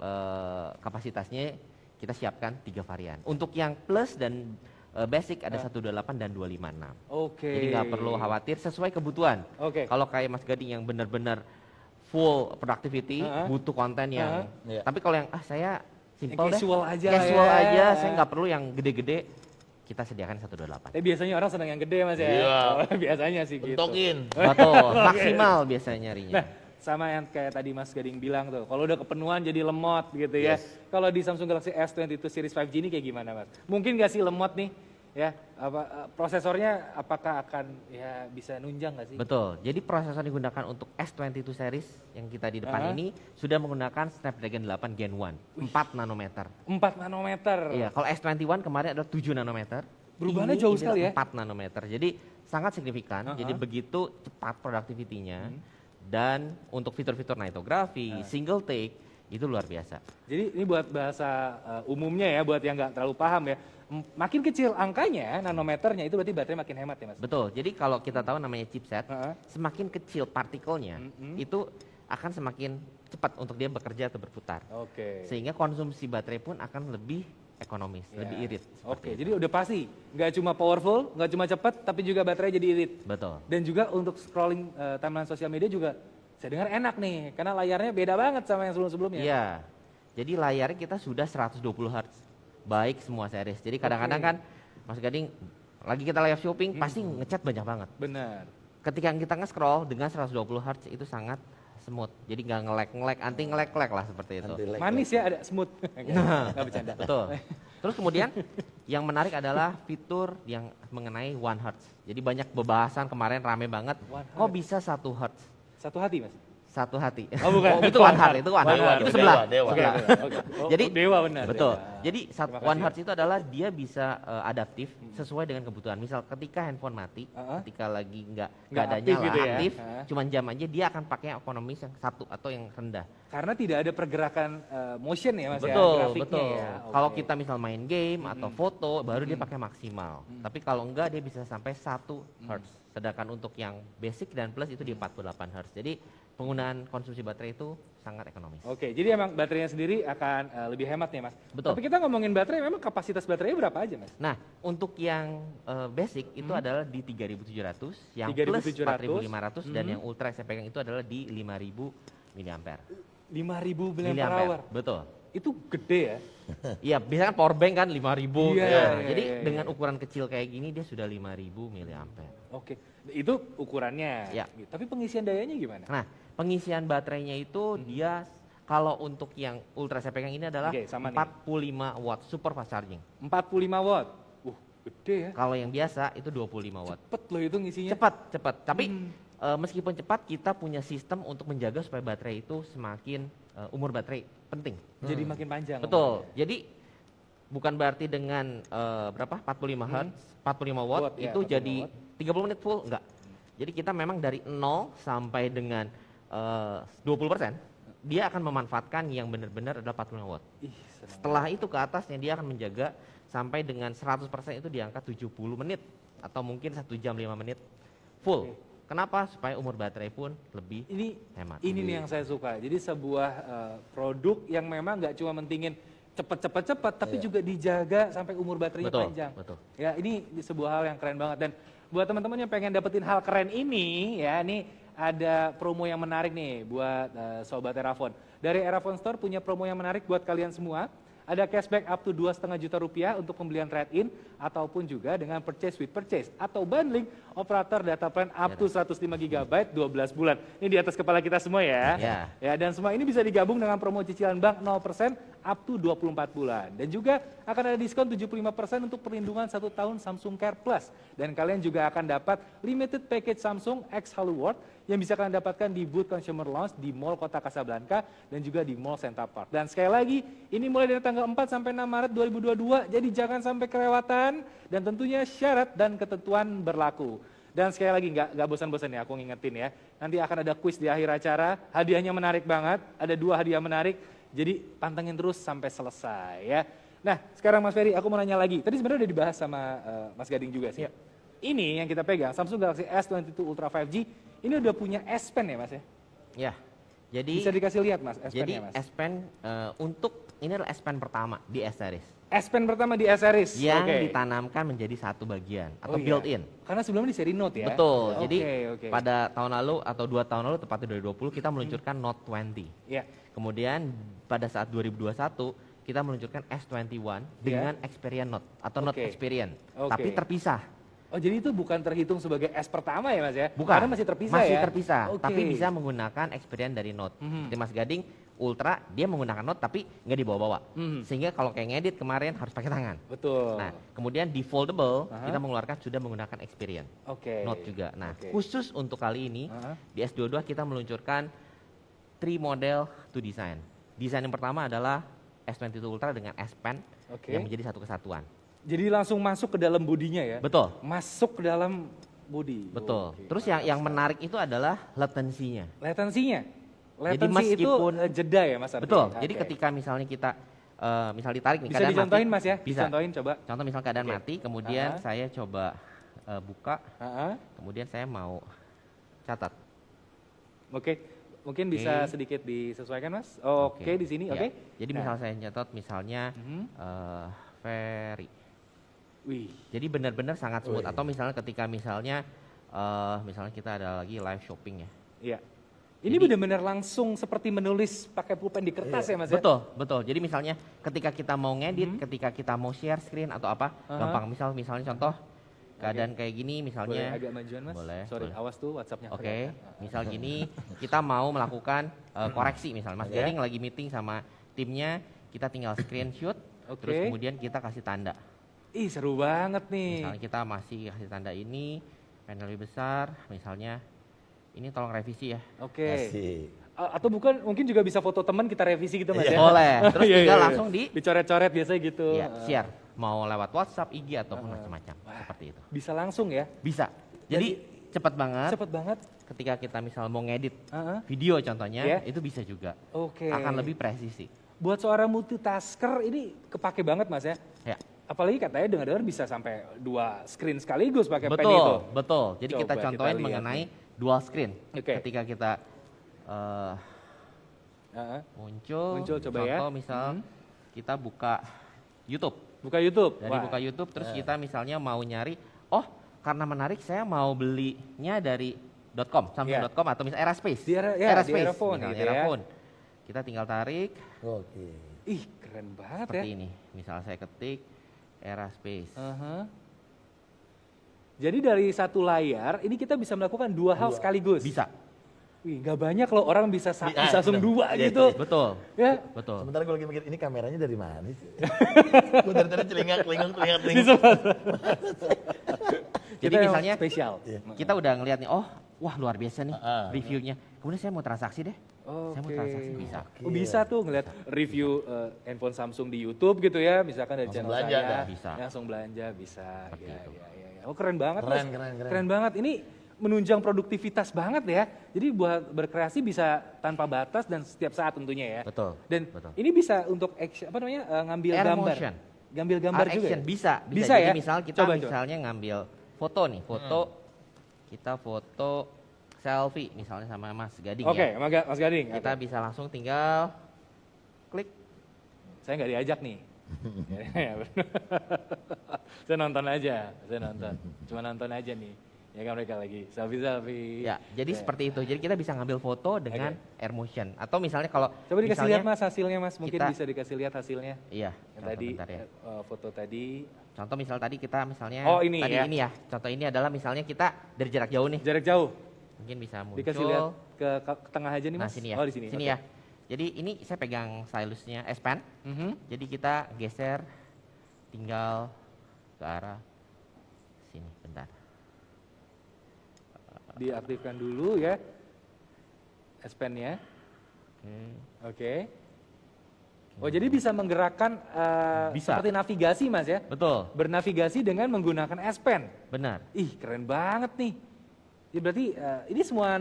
kapasitasnya kita siapkan 3 varian. Untuk yang plus dan basic ada 128 dan 256. Oke. Jadi nggak perlu khawatir, sesuai kebutuhan. Oke. Kalau kayak Mas Gading yang benar-benar full productivity, butuh konten yang. Iya. Tapi kalau yang saya simple Yang casual aja lah casual ya. aja, saya nggak perlu yang gede-gede. Kita sediakan 128. Biasanya orang senang yang gede Mas ya. Iya. Oh, biasanya sih gitu. Bentokin. Betul, maksimal biasanya nyarinya. Nah, sama yang kayak tadi Mas Gading bilang tuh, kalau udah kepenuhan jadi lemot gitu ya. Yes. Kalau di Samsung Galaxy S22 Series 5G ini kayak gimana Mas? Mungkin nggak sih lemot nih? Ya, prosesornya apakah akan ya bisa nunjang nggak sih? Betul. Jadi prosesor yang digunakan untuk S22 series yang kita di depan ini sudah menggunakan Snapdragon 8 Gen 1, 4 nanometer. 4 nanometer. Iya, kalau S21 kemarin adalah 7 nanometer. Perubahannya Ini jauh adalah sekali ya? 4 nanometer. Jadi sangat signifikan. Jadi begitu cepat productivity-nya dan untuk fitur-fitur nitografi, single take itu luar biasa. Jadi ini buat bahasa umumnya ya, buat yang nggak terlalu paham ya. Makin kecil angkanya, nanometernya itu berarti baterai makin hemat ya Mas? Betul. Jadi kalau kita tahu namanya chipset, Heeh. semakin kecil partikelnya itu akan semakin cepat untuk dia bekerja atau berputar. Oke. Sehingga konsumsi baterai pun akan lebih ekonomis, lebih irit. Oke, jadi udah pasti nggak cuma powerful, nggak cuma cepat, tapi juga baterai jadi irit. Betul. Dan juga untuk scrolling timeline sosial media juga saya dengar enak nih, karena layarnya beda banget sama yang sebelum-sebelumnya. Iya. Jadi layarnya kita sudah 120 Hz. Baik semua series. Jadi kadang-kadang kan Mas Gading lagi kita live shopping pasti ngechat banyak banget. Benar. Ketika kita nge-scroll dengan 120 Hz itu sangat smooth. Jadi nggak nge-lag, anti nge-lag lah seperti itu. Anti-lag. Manis ya, ada smooth. Nggak bercanda. Betul. Terus kemudian yang menarik adalah fitur yang mengenai 1 Hz. Jadi banyak pembahasan kemarin rame banget. 1 Kok bisa 1 Hz? Satu hati Mas? Satu hati. Oh, bukan. itu 1 Hz, itu 1 Hz. Dewa, Itu sebelah. dewa. Sebelah. Oke. Oh, Jadi dewa benar. betul. Dewa. Jadi Terima 1 kasih. Hz itu adalah dia bisa adaptif sesuai dengan kebutuhan. Misal ketika handphone mati, ketika lagi nggak Nggak ada aktif nyala, gitu ya. aktif, cuman jam aja dia akan pakai yang ekonomis yang 1 atau yang rendah. Karena tidak ada pergerakan motion ya Mas ya, Betul, grafiknya betul. ya. Kalau Oke. kita misal main game atau foto, baru dia pakai maksimal. Tapi kalau enggak dia bisa sampai 1 Hz. Sedangkan untuk yang basic dan plus itu di 48 Hz. Jadi penggunaan konsumsi baterai itu sangat ekonomis. Oke, jadi emang baterainya sendiri akan lebih hemat nih Mas. Betul. Tapi kita ngomongin baterai, memang kapasitas baterainya berapa aja Mas? Nah, untuk yang basic itu adalah di 3700, yang 3700, plus 4500 dan yang ultra saya pegang itu adalah di 5000 mAh. 5000 mAh. Betul. Itu gede ya. Iya, biasanya kan power bank kan 5000. Iya, Nah, iya, jadi iya, iya. dengan ukuran kecil kayak gini dia sudah 5000 mAh. Oke, itu ukurannya. Ya. Tapi pengisian dayanya gimana? Nah, pengisian baterainya itu dia kalau untuk yang ultra saya pegang ini adalah Oke, sama nih. 45 watt super fast charging. 45 watt. Gede ya. Kalau yang biasa itu 25 watt. Cepet loh itu ngisinya. Cepat. Tapi meskipun cepat kita punya sistem untuk menjaga supaya baterai itu semakin umur baterai penting. Jadi makin panjang. Betul. Jadi bukan berarti dengan berapa 45 Hz, 45 watt Watt, ya, itu 45 jadi watt. 30 menit full, enggak. Jadi kita memang dari 0 sampai dengan 20%, dia akan memanfaatkan yang benar-benar adalah 45 watt. Ih, senang. Setelah itu ke atasnya dia akan menjaga sampai dengan 100% itu di angka 70 menit atau mungkin 1 jam 5 menit full. Oke. Kenapa? Supaya umur baterai pun lebih Ini hemat. ini nih yang saya suka. Jadi sebuah produk yang memang nggak cuma mentingin cepet, tapi juga dijaga sampai umur baterainya Betul, panjang. betul. Ya, ini sebuah hal yang keren banget. Dan buat teman-teman yang pengen dapetin hal keren ini, ya, ini ada promo yang menarik nih buat Sobat Erafone. Dari Erafone Store punya promo yang menarik buat kalian semua. Ada cashback up to 2,5 juta rupiah untuk pembelian trade-in ataupun juga dengan purchase with purchase atau bundling operator data plan up to 105 GB 12 bulan. Ini di atas kepala kita semua ya. Ya. Ya, dan semua ini bisa digabung dengan promo cicilan bank 0% up to 24 bulan. Dan juga akan ada diskon 75% untuk perlindungan 1 tahun Samsung Care Plus. Dan kalian juga akan dapat limited package Samsung X Hollywood yang bisa kalian dapatkan di booth Consumer Lounge di Mall Kota Casablanca dan juga di Mall Central Park. Dan sekali lagi, ini mulai dari tanggal 4 sampai 6 Maret 2022, jadi jangan sampai kelewatan dan tentunya syarat dan ketentuan berlaku. Dan sekali lagi nggak bosan-bosan ya aku ngingetin ya. Nanti akan ada kuis di akhir acara, hadiahnya menarik banget, ada 2 hadiah menarik. Jadi pantengin terus sampai selesai ya. Nah, sekarang Mas Ferry, aku mau nanya lagi. Tadi sebenarnya udah dibahas sama Mas Gading juga sih. Ini yang kita pegang, Samsung Galaxy S22 Ultra 5G, ini udah punya S Pen ya Mas ya? Ya. Jadi Bisa dikasih lihat Mas, S Jadi Pen-nya Mas. S Pen ini adalah S Pen pertama di S series S Pen pertama di S series. yang Oke. ditanamkan menjadi satu bagian atau Oh, iya. built-in. Karena sebelumnya di seri Note ya. Betul. Oke, Jadi oke. pada tahun lalu atau 2 tahun lalu tepatnya 2020 kita meluncurkan Note 20. Ya. Kemudian pada saat 2021 kita meluncurkan S21 dengan Xperia Note atau Note Oke. Experience, Oke. tapi terpisah. Oh, jadi itu bukan terhitung sebagai S pertama ya Mas ya? Bukan. Karena masih terpisah Masih ya? terpisah, Oke. tapi bisa menggunakan Experience dari Note. Mhm. Seperti Mas Gading Ultra dia menggunakan Note tapi nggak dibawa-bawa. Mhm. Sehingga kalau kayak ngedit kemarin harus pakai tangan. Betul. Nah, kemudian di foldable Aha. kita mengeluarkan sudah menggunakan Experience Oke. Note juga. Nah, Oke. khusus untuk kali ini Aha. di S22 kita meluncurkan 3 model to design. Desain yang pertama adalah S22 Ultra dengan S Pen Oke. yang menjadi satu kesatuan. Jadi langsung masuk ke dalam bodinya ya? Betul. Masuk ke dalam body. Betul. Oke. Terus yang menarik itu adalah latensinya. Latensinya? Jadi Latensi itu meskipun- jeda ya Mas? artinya? Betul. Oke. Jadi ketika misalnya kita misal ditarik nih Bisa keadaan dicontohin mati, Mas ya? Bisa. Dicontohin coba. Contoh misal keadaan Oke. mati, kemudian Aha. saya coba buka, Ha-ha. kemudian saya mau catat. Oke. Mungkin bisa Oke. sedikit disesuaikan Mas? Oke, di sini, Ya. oke. Jadi Nah. misal saya nyatat misalnya Mhm. Ferry. Wih. Jadi benar-benar sangat smooth. Wih. Atau misalnya ketika misalnya kita ada lagi live shopping ya. Iya. Ini Jadi- benar-benar langsung seperti menulis pakai pulpen di kertas ya Mas ya? Betul, betul. Jadi misalnya ketika kita mau ngedit, ketika kita mau share screen atau apa, Aha. gampang. Misalnya contoh keadaan kayak gini Boleh misalnya. agak majuan Mas? Boleh, Sorry, boleh. awas tuh WhatsApp-nya. Oke, kelihatan. misal gini kita mau melakukan koreksi misalnya Mas Ya. Gading lagi meeting sama timnya, kita tinggal screenshot, Oke. terus kemudian kita kasih tanda. Ih, seru banget nih. Misalnya kita masih kasih tanda ini, panel lebih besar, misalnya ini tolong revisi ya. Oke. Asik. Atau bukan mungkin juga bisa foto teman kita revisi gitu Mas ya? Boleh, terus Iya, tinggal iya, langsung iya. dicoret-coret biasanya gitu. ya, share, mau lewat WhatsApp, IG ataupun macam-macam, seperti itu. Bisa langsung ya? Bisa. Jadi cepat banget. Cepet banget. Ketika kita misal mau ngedit Heeh. video contohnya, Iya. itu bisa juga. Oke. Akan lebih presisi. Buat seorang multitasker ini kepake banget Mas ya? Ya. Apalagi katanya dengar-dengar bisa sampai 2 screen sekaligus pakai pen itu. Betul, betul. Jadi Coba kita kita contohin lihat mengenai dual screen. Oke. Ketika kita Heeh. muncul, Muncul, coba ya. contoh misal kita buka YouTube. Buka YouTube. Dari Wah. buka YouTube terus kita misalnya mau nyari, oh karena menarik saya mau belinya dari .com, Samsung.com atau misalnya Eraspace. Di era- ya, di Eraspace, Eraphone misalnya gitu ya. Eraphone. Kita tinggal tarik Oke. Ih, keren banget seperti ya. ini. Misal saya ketik Eraspace. Aha. Jadi dari satu layar ini kita bisa melakukan 2 hal sekaligus. Bisa. Wih, nggak banyak loh orang bisa Iya, bisa langsung benar. 2 Iya, gitu. Betul. Ya. Betul. Sementara gue lagi mikir, ini kameranya dari mana sih? Gue dari tadi celingak. Jadi Kita yang misalnya spesial. kita udah ngeliat nih, oh wah luar biasa nih reviewnya. Kemudian saya mau transaksi deh. Saya mau transaksi bisa. Oh, bisa tuh ngeliat review handphone Samsung di YouTube gitu ya, misalkan dari Langsung channel belanja saya, dah. Bisa. langsung belanja bisa. Seperti Ya, itu. ya. Oh keren banget Keren, Mas. keren. banget. Ini menunjang produktivitas banget ya. Jadi buat berkreasi bisa tanpa batas dan setiap saat tentunya ya. Betul, Dan betul. ini bisa untuk action, apa namanya ngambil Air gambar. motion. Ngambil gambar Art juga. action Ya? bisa. Bisa Jadi ya? misal kita Coba. misalnya ngambil foto nih, kita foto selfie misalnya sama Mas Gading Oke, ya. Mas Gading. Kita bisa langsung tinggal klik. Saya nggak diajak nih. Ya, saya nonton aja, cuma nonton aja nih. Ya kan mereka lagi selfie. Ya, jadi seperti itu. Jadi kita bisa ngambil foto dengan air motion. Atau misalnya kalau Coba dikasih misalnya- lihat Mas hasilnya Mas, mungkin kita- bisa dikasih lihat hasilnya. Iya, Yang contoh tadi bentar ya. foto tadi. Contoh misal tadi kita misalnya Oh, ini tadi ya. ini ya. Contoh ini adalah misalnya kita dari jarak jauh nih. Jarak jauh. Mungkin bisa muncul. Dikasih lihat ke tengah aja nih Nah, Mas. sini ya. Oh, di sini. Sini Oke. ya. Jadi ini saya pegang stylusnya S Pen. Mhm. Jadi kita geser tinggal ke arah sini bentar. Diaktifkan dulu ya. S Pen-nya. Oke. Oke. Oh, jadi bisa menggerakkan Bisa. seperti navigasi Mas ya. Betul, Bernavigasi dengan menggunakan S Pen. benar. Ih, keren banget nih. Ya berarti ini semua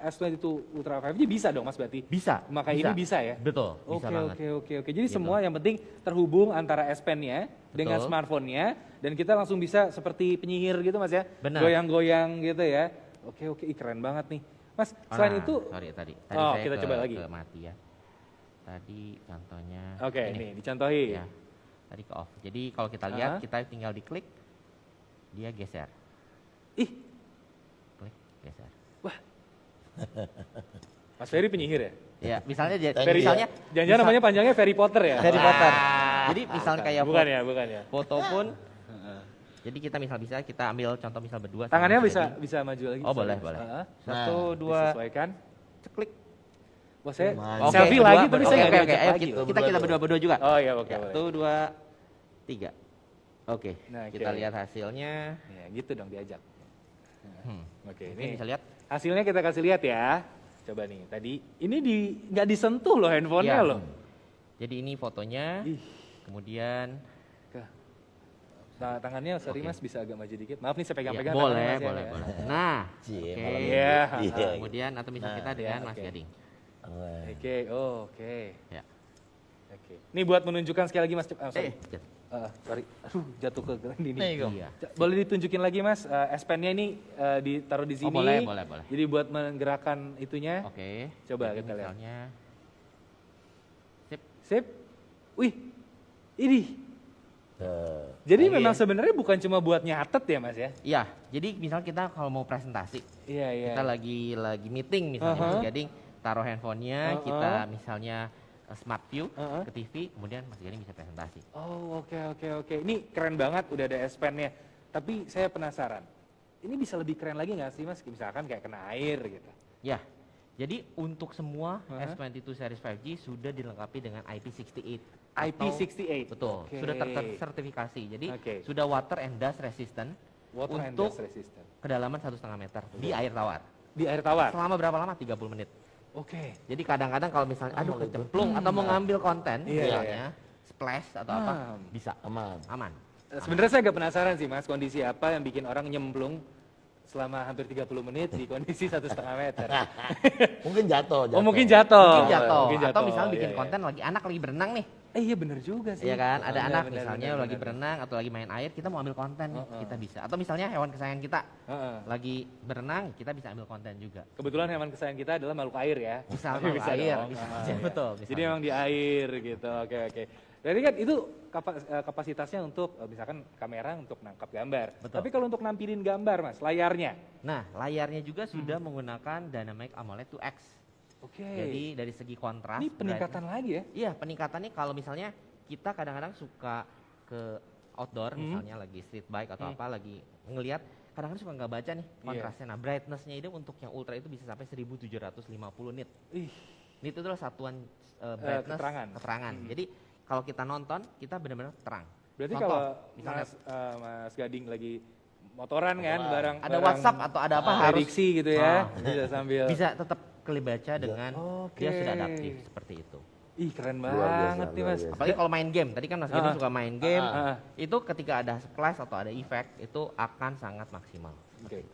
S22 Ultra 5G bisa dong Mas berarti? Bisa. Maka ini bisa ya? Betul, bisa banget. Oke. Jadi Gitu. semua yang penting terhubung antara S Pen-nya dengan Betul. smartphone-nya dan kita langsung bisa seperti penyihir gitu Mas ya? Benar. Goyang-goyang gitu ya. Oke, ih keren banget nih. Mas, selain itu sorry tadi Oh, saya kita coba lagi. ke mati ya. Tadi contohnya oke ini dicontohin. ya. Tadi ke off. Jadi kalau kita lihat Ah. kita tinggal diklik dia geser. Ih, Klik, geser. Mas Ferry penyihir ya? Ya, misalnya Thank Ferry, you. misalnya jangan-jangan namanya panjangnya Harry Potter ya? Harry Potter. Jadi misalnya kayak Bukan ya? foto pun jadi kita bisa kita ambil contoh misal berdua. sama Tangannya Mas bisa Gading. bisa maju lagi. Oh, bisa, boleh, Mas? boleh. Ah, Satu, dua, disesuaikan. klik. Wah, saya Oke, selfie kedua, lagi tapi saya oke, nggak oke, diajak ayo lagi. kita berdua juga. Oh iya, oke. Satu, dua, tiga. Oke, Nah, kita oke. lihat hasilnya. Ya, gitu dong diajak. Oke, Ini ini bisa lihat. hasilnya kita kasih lihat ya. Coba nih, tadi ini nggak disentuh loh handphonenya Iya. loh. Jadi ini fotonya. Ih. Kemudian Tangannya, sorry Oke. Mas, bisa agak maju dikit. Maaf nih saya ya, pegang-pegang. boleh, tangannya Mas ya, boleh, ya. boleh. Nah, Cie, oke. malam ini. Iya. Iya. Kemudian atau misal Nah, kita dengan ya, Mas oke. Gading. Keren. Oke. Ya. Oke. Ini buat menunjukkan sekali lagi Mas. Sorry. jat. Sorry. Aduh, jatuh ke ini. Nih, Gom. Iya. Boleh ditunjukin lagi Mas, S Pen-nya ini ditaruh di Oh, sini. boleh. Jadi buat menggerakkan itunya. Oke. Coba Jadi kita lihat. misalnya, sip. Sip. Wih, ini. Tuh. Jadi Lagi memang ya. sebenarnya bukan cuma buat nyatet ya Mas ya? Iya, jadi misal kita kalau mau presentasi, Iya. kita lagi meeting misalnya Uh-huh. Mas Gading taruh handphonenya, Uh-huh. kita misalnya smart view Uh-huh. ke TV, kemudian Mas Gading bisa presentasi. Oh, oke. Ini keren banget udah ada S Pen-nya. Tapi saya penasaran. Ini bisa lebih keren lagi nggak sih Mas? Misalkan kayak kena air gitu. Ya, jadi untuk semua Uh-huh. S22 series 5G sudah dilengkapi dengan IP68. IP68. Betul, Oke. sudah tersertifikasi. Jadi Oke. sudah water and dust resistant Water and untuk dust resistant. kedalaman 1,5 meter di air tawar. Di air tawar. Selama berapa lama? 30 menit. Oke. Jadi kadang-kadang kalau misalnya aduh kecemplung atau mau ngambil konten Iya, misalnya splash atau apa bisa Aman. aman. Sebenarnya saya agak penasaran sih Mas, kondisi apa yang bikin orang nyemplung selama hampir 30 menit di kondisi 1,5 meter. Mungkin jatuh. Oh, mungkin jatuh. Mungkin jatuh. Atau misalnya Iya, bikin iya. konten lagi anak lagi berenang nih. Iya bener juga sih. Iya kan? Ada Benar, anak benar, misalnya benar, lagi benar. berenang atau lagi main air, kita mau ambil konten nih, Heeh. kita bisa. Atau misalnya hewan kesayangan kita Heeh. lagi berenang, kita bisa ambil konten juga. Kebetulan hewan kesayangan kita adalah makhluk air ya. Bisa Tapi makhluk air, dong. bisa. Ah, Betul, iya. bisa. Jadi memang di air gitu. Oke. Jadi kan itu kapasitasnya untuk misalkan kamera untuk nangkap gambar. Betul. Tapi kalau untuk nampilin gambar Mas, layarnya. Nah, layarnya juga sudah menggunakan Dynamic AMOLED 2X. Oke. Jadi dari segi kontras, ini peningkatan lagi ya? Iya, peningkatannya kalau misalnya kita kadang-kadang suka ke outdoor, misalnya lagi street bike atau apa, lagi ngelihat, kadang-kadang suka nggak baca nih kontrasnya. Nah, brightness-nya itu untuk yang ultra itu bisa sampai 1750 nit. Ih, Nit itu adalah satuan brightness keterangan. Jadi kalau kita nonton, kita benar-benar terang. berarti Contoh, kalau misalnya Mas Gading lagi motoran kan, barang Ada WhatsApp atau ada apa harus prediksi gitu ya, bisa sambil. bisa tetap kebaca dengan dia Oke. sudah adaptif seperti itu. Ih keren Luar biasa, banget nih luar Mas. biasa. Apalagi kalau main game, tadi kan Mas Gini suka main game, ah. itu ketika ada splash atau ada efek itu akan sangat maksimal. Oke.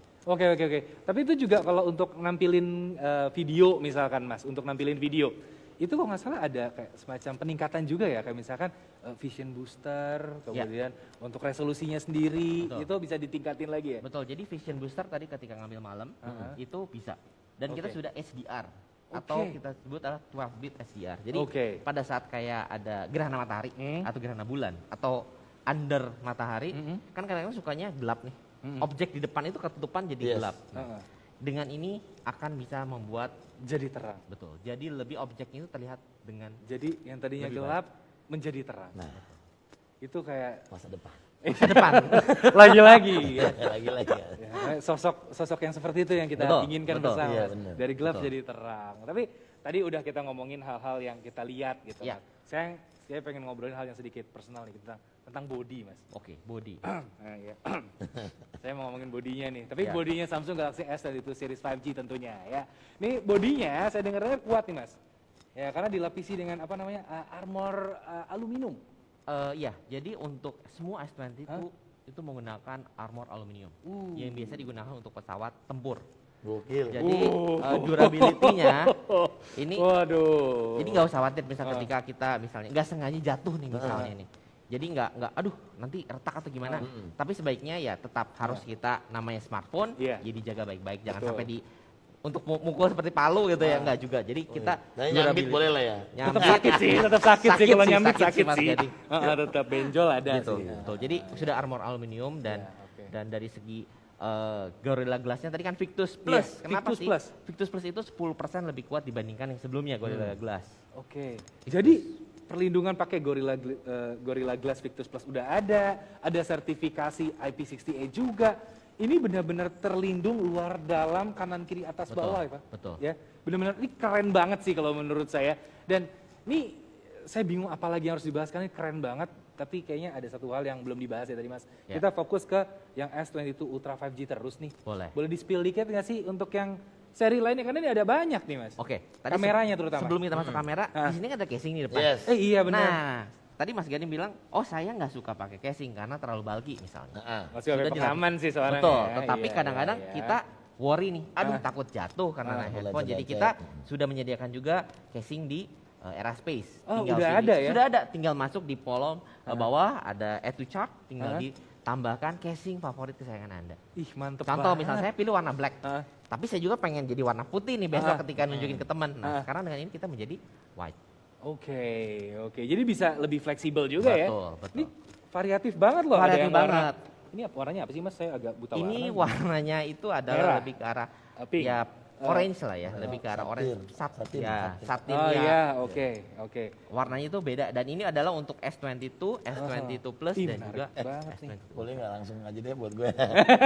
Tapi itu juga kalau untuk nampilin video misalkan Mas, untuk nampilin video, itu kalau nggak salah ada kayak semacam peningkatan juga ya, kayak misalkan vision booster, kemudian untuk resolusinya sendiri, Betul. itu bisa ditingkatin lagi ya? Betul, jadi vision booster tadi ketika ngambil malam itu bisa. Dan kita Oke. sudah SDR atau Oke. kita sebut adalah 12-bit SDR. Jadi Oke. pada saat kayak ada gerhana matahari atau gerhana bulan atau under matahari, kan kadang-kadang sukanya gelap nih. Objek di depan itu ketutupan jadi Yes. gelap. Heeh. Dengan ini akan bisa membuat Jadi terang. betul. Jadi lebih objeknya itu terlihat dengan Jadi yang tadinya Lebih gelap menjadi terang. Nah, Itu kayak masa depan. ke depan. lagi-lagi ya. Lagi-lagi ya. Ya, sosok yang seperti itu yang kita Betul, inginkan betul. bersama. Iya, Mas. benar. Dari gelap Betul. jadi terang. Tapi tadi udah kita ngomongin hal-hal yang kita lihat gitu. Iya. Mas. Saya pengen ngobrolin hal yang sedikit personal nih tentang body, Mas. Oke, body. Nah, iya. Saya mau ngomongin bodinya nih. Tapi Ya. bodinya Samsung Galaxy S22 Series 5G tentunya ya. Ini bodinya saya dengarnya kuat nih, Mas. Ya, karena dilapisi dengan apa namanya? Armor aluminium. Iya, jadi untuk semua S22 itu menggunakan armor aluminium yang biasa digunakan untuk pesawat tempur. Gokil. Jadi durability-nya ini Waduh. jadi nggak usah khawatir misal ketika kita misalnya nggak sengaja jatuh nih misalnya nih. Jadi nggak aduh nanti retak atau gimana. Tapi sebaiknya ya tetap harus kita namanya smartphone Iya. jadi jaga baik-baik jangan Betul. sampai di untuk mukul seperti palu gitu ya enggak juga. Jadi kita Nah, nyambit boleh lah ya. Tetap sakit sih kalau nyambit sakit Mas sih. Gadi. Tetap benjol ada Gitu, sih. betul. Jadi sudah armor aluminium dan Ya, oke. dan dari segi Gorilla Glass-nya tadi kan Victus Iya, Plus. Kenapa Victus sih? Plus. Victus Plus itu 10% lebih kuat dibandingkan yang sebelumnya Gorilla Glass. Oke. Jadi perlindungan pakai Gorilla Glass Victus Plus udah ada sertifikasi IP68 juga. Ini benar-benar terlindung luar dalam kanan kiri atas Betul, bawah ya Pak. betul. Ya, benar-benar ini keren banget sih kalau menurut saya. Dan ini saya bingung apa lagi yang harus dibahas karena ini keren banget. Tapi kayaknya ada satu hal yang belum dibahas ya tadi Mas. Ya. Kita fokus ke yang S22 Ultra 5G terus nih. Boleh. Boleh di-spill dikit nggak sih untuk yang seri lainnya? Karena ini ada banyak nih Mas. Oke, Kameranya terutama. Sebelum kita masuk kamera, di sini kan ada casing di depan. Yes. Iya benar. Nah, tadi Mas Gani bilang, "Oh, saya nggak suka pakai casing karena terlalu bulky misalnya." Heeh. Masih Sudah pakai jelas. pengaman sih seorang Betul, ya. tetapi Iya, kadang-kadang iya, iya. kita worry nih, aduh takut jatuh karena naik boleh handphone. Jadi lecet. kita sudah menyediakan juga casing di Aerospace. Oh, Tinggal udah pilih. ada ya? Sudah ada, tinggal masuk di kolom bawah ada add to chart, tinggal ditambahkan casing favorit kesayangan Anda. Ih mantep Contoh banget. misalnya saya pilih warna black, Ah. tapi saya juga pengen jadi warna putih nih besok ketika nunjukin ke teman. Nah, Ah. sekarang dengan ini kita menjadi white. Oke. Jadi bisa lebih fleksibel juga ya. Betul, betul. Ini variatif banget loh. ada Variatif yang warna. banget. Ini apa warnanya apa sih Mas? Saya agak buta Ini warna. warnanya itu adalah Merah. lebih ke arah Pink. ya orange lah ya, lebih ke arah satin, orange satin, ya, satin. satin Oh ya. iya, oke. Warnanya itu beda dan ini adalah untuk S22, S22 Plus Ih, dan menarik juga banget nih. S22. Boleh nggak langsung aja deh buat gue.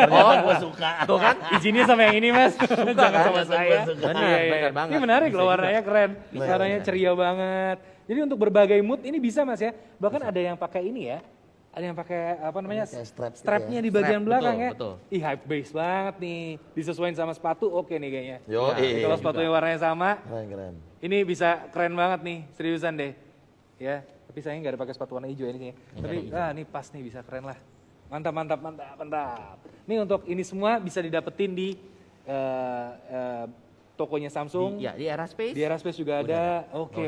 Oh, gue suka. tuh kan? Izinnya sama yang ini Mas. Jangan kan? sama saya. Suka. Benar, Iya, iya. benar banget. Ini menarik Bisa loh juga. warnanya keren. Bisa, Warnanya bisa. ceria banget. Jadi untuk berbagai mood ini bisa Mas ya. Bahkan ada yang pakai ini ya. Ada yang pakai apa namanya? Kayak strap gitu Strapnya ya. di bagian Strap, belakang betul, ya. betul. Ih hype base banget nih. Disesuaikan sama sepatu oke nih kayaknya. Yo, Nah, Jadi kalau sepatunya warnanya sama, Keren, keren. ini bisa keren banget nih, seriusan deh. Ya, tapi saya nggak ada pakai sepatu warna hijau ini kayaknya. Tapi ini pas nih bisa keren lah. Mantap. Ini untuk ini semua bisa didapetin di tokonya Samsung. Di Aerospace. Di Aerospace juga ada. Oke.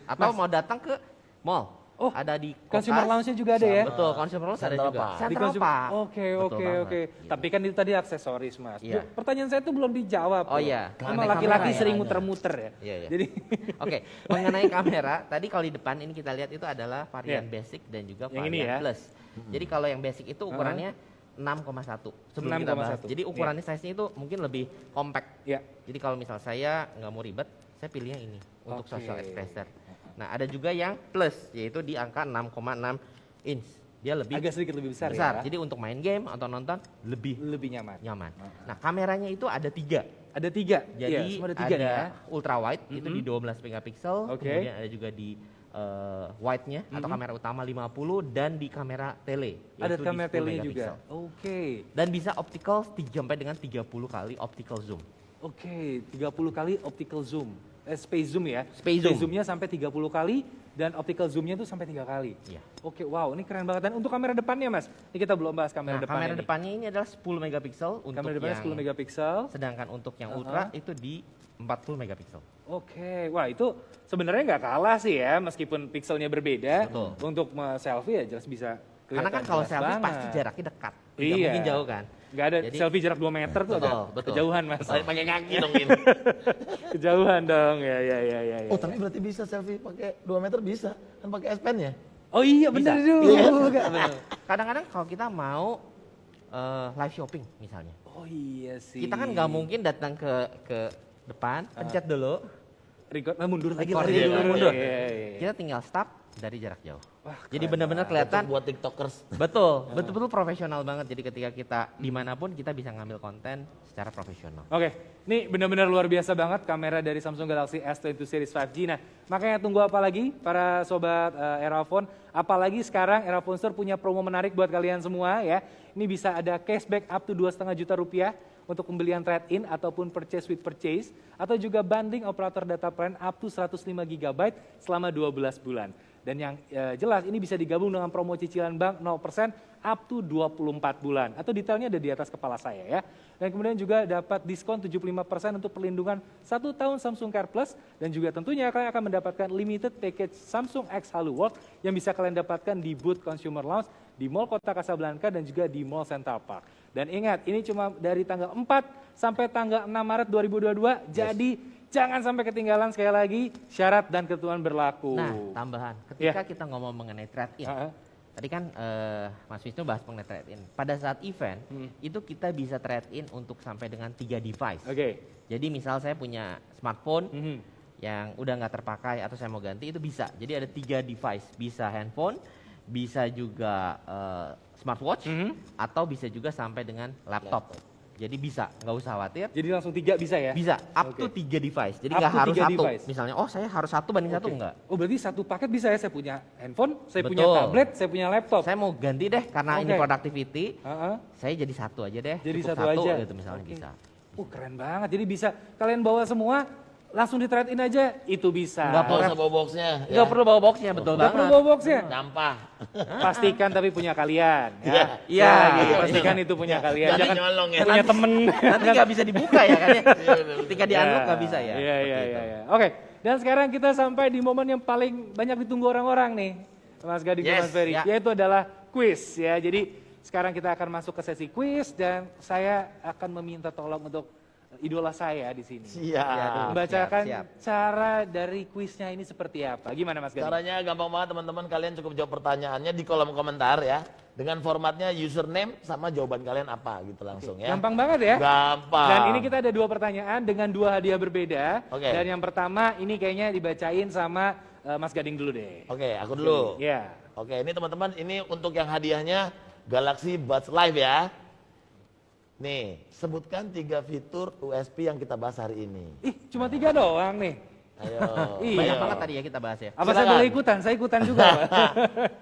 Atau Mas, mau datang ke mall. Oh, ada di Consumer Kokas. Lounge-nya juga ada ya? Betul, Consumer Lounge ada Central juga. Park. Di Central consumer- Park. Oke. Betul banget, gitu. Tapi kan itu tadi aksesoris Mas. Iya. Pertanyaan saya tuh belum dijawab. Oh loh. iya, Sama mengenai laki-laki kamera ya? sering muter-muter ya. Iya. Jadi Oke, mengenai kamera, tadi kalau di depan ini kita lihat itu adalah Iya. varian basic dan juga Yang varian ini ya? plus. Jadi kalau yang basic itu ukurannya 6,1 sebelum kita bahas. 6,1. Jadi ukurannya size-nya itu mungkin lebih compact. ya. Jadi kalau misal saya nggak mau ribet, saya pilih yang ini untuk Oke. social expressor. Nah, ada juga yang plus, yaitu di angka 6,6 inch. Dia lebih Agak sedikit lebih besar, besar. ya. Jadi untuk main game atau nonton lebih Lebih nyaman. nyaman. Nah, kameranya itu ada 3. Ada 3. Jadi Iya, semua ada 3 nih ya. ultra wide itu di 12 megapiksel, Oke. kemudian ada juga di wide-nya atau kamera utama 50 dan di kamera tele. Ada yaitu di kamera 10 telenya juga. megapiksel. Oke. Dan bisa optical sampai dengan 30 kali optical zoom. Oke, 30 kali optical zoom. Space zoom ya. Space zoom. Zoomnya sampai 30 kali dan optical zoomnya itu sampai 3 kali. Iya. Oke, wow, ini keren banget. Dan untuk kamera depannya, Mas, ini kita belum bahas kamera Nah, depannya. kamera nih. depannya ini adalah 10 megapiksel untuk Kamera depannya yang 10 megapiksel. sedangkan untuk yang ultra itu di 40 megapiksel. Oke, wah itu sebenarnya nggak kalah sih ya, meskipun pikselnya berbeda. Betul. Untuk selfie ya jelas bisa Karena kan kelihatan kalau jelas selfie banget. pasti jaraknya dekat, tidak Iya. mungkin jauh kan. Nggak ada Jadi- selfie jarak 2 meter tuh Betul, agak betul. kejauhan, Mas. Pakai kaki dong ini. Kejauhan dong, ya. Oh tapi berarti bisa selfie pakai 2 meter bisa, kan pakai S Pen ya? Oh iya, bener juga. Kadang-kadang kalau kita mau live shopping misalnya, Oh iya sih. kita kan nggak mungkin datang ke depan, pencet dulu, record, mundur lagi, Record, lari iya, dulu. mundur. Iya. kita tinggal start dari jarak jauh. Wah, Jadi keren benar-benar banget. kelihatan. Buat tiktokers. Betul profesional banget. Jadi ketika kita dimanapun kita bisa ngambil konten secara profesional. Oke, ini benar-benar luar biasa banget kamera dari Samsung Galaxy S22 Series 5G. Nah, makanya tunggu apa lagi para sobat Erafone? Apalagi sekarang Erafone Store punya promo menarik buat kalian semua ya. Ini bisa ada cashback up to 2,5 juta rupiah untuk pembelian trade-in ataupun purchase with purchase, atau juga bundling operator data plan up to 105 GB selama 12 bulan. Dan yang jelas ini bisa digabung dengan promo cicilan bank 0% up to 24 bulan. Atau detailnya ada di atas kepala saya ya. Dan kemudian juga dapat diskon 75% untuk perlindungan 1 tahun Samsung Care Plus. Dan juga tentunya kalian akan mendapatkan limited package Samsung X Halo World yang bisa kalian dapatkan di booth Consumer Lounge di Mall Kota Casablanca dan juga di Mall Central Park. Dan ingat, ini cuma dari tanggal 4 sampai tanggal 6 Maret 2022. Jadi jangan sampai ketinggalan, sekali lagi syarat dan ketentuan berlaku. Nah, tambahan, ketika kita ngomong mengenai trade-in, Heeh. tadi kan Mas Wisnu bahas mengenai trade-in. Pada saat event, itu kita bisa trade-in untuk sampai dengan 3 device. Oke. Jadi misal saya punya smartphone Mhm. yang udah nggak terpakai atau saya mau ganti, itu bisa. Jadi ada 3 device, bisa handphone, bisa juga smartwatch, atau bisa juga sampai dengan laptop. Jadi bisa, nggak usah khawatir. Jadi langsung 3 bisa ya? Bisa, up Oke. to 3 device. Jadi Up nggak to harus 3 satu. device. Misalnya, oh saya harus satu banding satu, Oke. enggak. Oh berarti satu paket bisa ya? Saya punya handphone, saya punya Betul. tablet, saya punya laptop. Saya mau ganti deh karena ini Oke. productivity, Heeh. saya jadi satu aja deh. Jadi cukup satu aja? gitu misalnya Oke. bisa. Keren banget. Jadi bisa kalian bawa semua, langsung di trade in aja, itu bisa. Nggak Nggak usah bawa boxnya. Nggak perlu bawa boxnya, betul Nggak perlu banget. bawa boxnya. Nyampah. Pastikan tapi punya kalian. Ya. Iya, Lagi, iya, pastikan itu punya kalian. Jangan nyolong ya. punya temen. Nanti nggak bisa dibuka ya kan ya. Ketika di-unlock nggak bisa ya. Iya, Seperti iya, itu. iya. Oke, dan sekarang kita sampai di momen yang paling banyak ditunggu orang-orang nih, Mas Gading dan Yes, Mas Ferry, ya. yaitu adalah quiz ya. Jadi sekarang kita akan masuk ke sesi quiz dan saya akan meminta tolong untuk idola saya di sini. Siap. Membacakan siap. cara dari quiznya ini seperti apa. Gimana Mas Gading? Caranya gampang banget teman-teman, kalian cukup jawab pertanyaannya di kolom komentar ya. Dengan formatnya username sama jawaban kalian apa gitu langsung ya. Gampang banget ya. Gampang. Dan ini kita ada 2 pertanyaan dengan 2 hadiah berbeda. Oke. Dan yang pertama ini kayaknya dibacain sama Mas Gading dulu deh. Oke, aku dulu. Iya. Oke, ini teman-teman, ini untuk yang hadiahnya Galaxy Buds Live ya. Nih, sebutkan 3 fitur USP yang kita bahas hari ini. Ih, cuma 3 doang nih. Ayo. Iya. Banyak ayo. banget tadi ya kita bahas ya. Apa saya Silakan. boleh ikutan? Saya ikutan juga. Pak.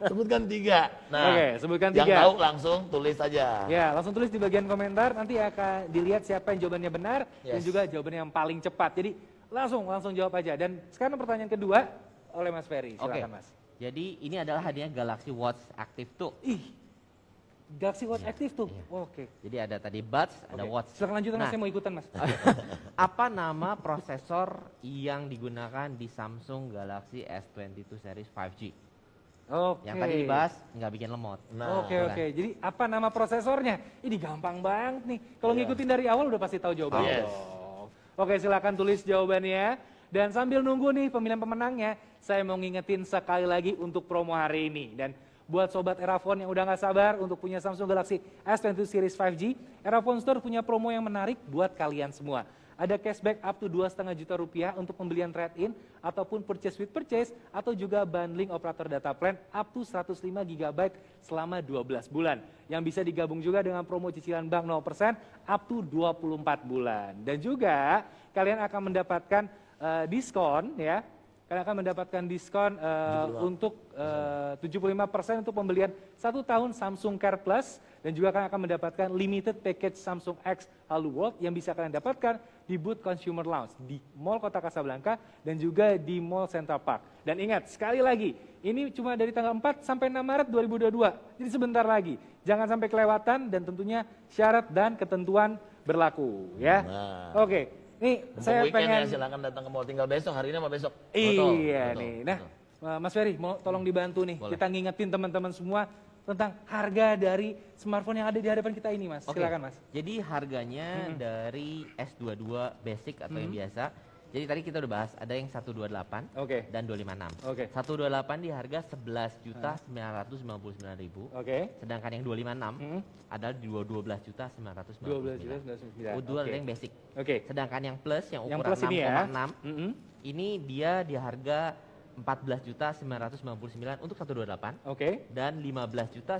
Sebutkan 3. Nah, Oke, sebutkan yang 3. tahu langsung tulis saja. Ya, langsung tulis di bagian komentar. Nanti akan dilihat siapa yang jawabannya benar dan Yes. juga jawabannya yang paling cepat. Jadi langsung jawab aja. Dan sekarang pertanyaan kedua oleh Mas Ferry. Oke. Silakan Mas. Jadi ini adalah hadiah Galaxy Watch Active 2. Ih, Galaxy Watch Active tuh. Iya. Oke. Jadi ada tadi Buds, ada Oke. Watch. Silakan lanjutan Mas, Nah, saya mau ikutan Mas. apa nama prosesor yang digunakan di Samsung Galaxy S22 series 5G? Oke. Yang tadi dibahas nggak bikin lemot. Nah, Oke. Jadi apa nama prosesornya? Ini gampang banget nih. Kalau Iya. ngikutin dari awal udah pasti tahu jawabannya Yes. dong. Oke, silakan tulis jawabannya. Dan sambil nunggu nih pemilihan pemenangnya, saya mau ngingetin sekali lagi untuk promo hari ini. Dan buat sobat Erafone yang udah nggak sabar untuk punya Samsung Galaxy S22 Series 5G, Erafone Store punya promo yang menarik buat kalian semua. Ada cashback up to 2,5 juta rupiah untuk pembelian trade-in ataupun purchase with purchase atau juga bundling operator data plan up to 105 GB selama 12 bulan. Yang bisa digabung juga dengan promo cicilan bank 0% up to 24 bulan. Dan juga kalian akan mendapatkan diskon ya kalian akan mendapatkan diskon untuk 75% untuk pembelian 1 tahun Samsung Care Plus, dan juga kalian akan mendapatkan limited package Samsung X Hello World yang bisa kalian dapatkan di booth Consumer Lounge di Mall Kota Kasablanka dan juga di Mall Central Park. Dan ingat, sekali lagi, ini cuma dari tanggal 4 sampai 6 Maret 2022, jadi sebentar lagi. Jangan sampai kelewatan dan tentunya syarat dan ketentuan berlaku ya. Nah. Oke, nih saya Weekend pengen ya, silakan datang ke mall, tinggal besok, hari ini sama besok. iya Betul, nih. betul, Nah, betul. Mas Ferry mau tolong dibantu nih. Boleh. Kita ngingetin teman-teman semua tentang harga dari smartphone yang ada di hadapan kita ini, Mas. Oke. Silakan, Mas. Jadi harganya dari S22 basic atau yang biasa. Jadi tadi kita udah bahas ada yang 128 Oke. dan 256. Oke. 128 di harga 11.999.000. Oke. Sedangkan yang 256 adalah di 12.999. 12.999. Dua ada yang basic. Oke. Sedangkan yang plus yang Yang ukuran plus ini ya. 6,6 ini dia di harga 14.999 untuk 128 Oke. dan 15.999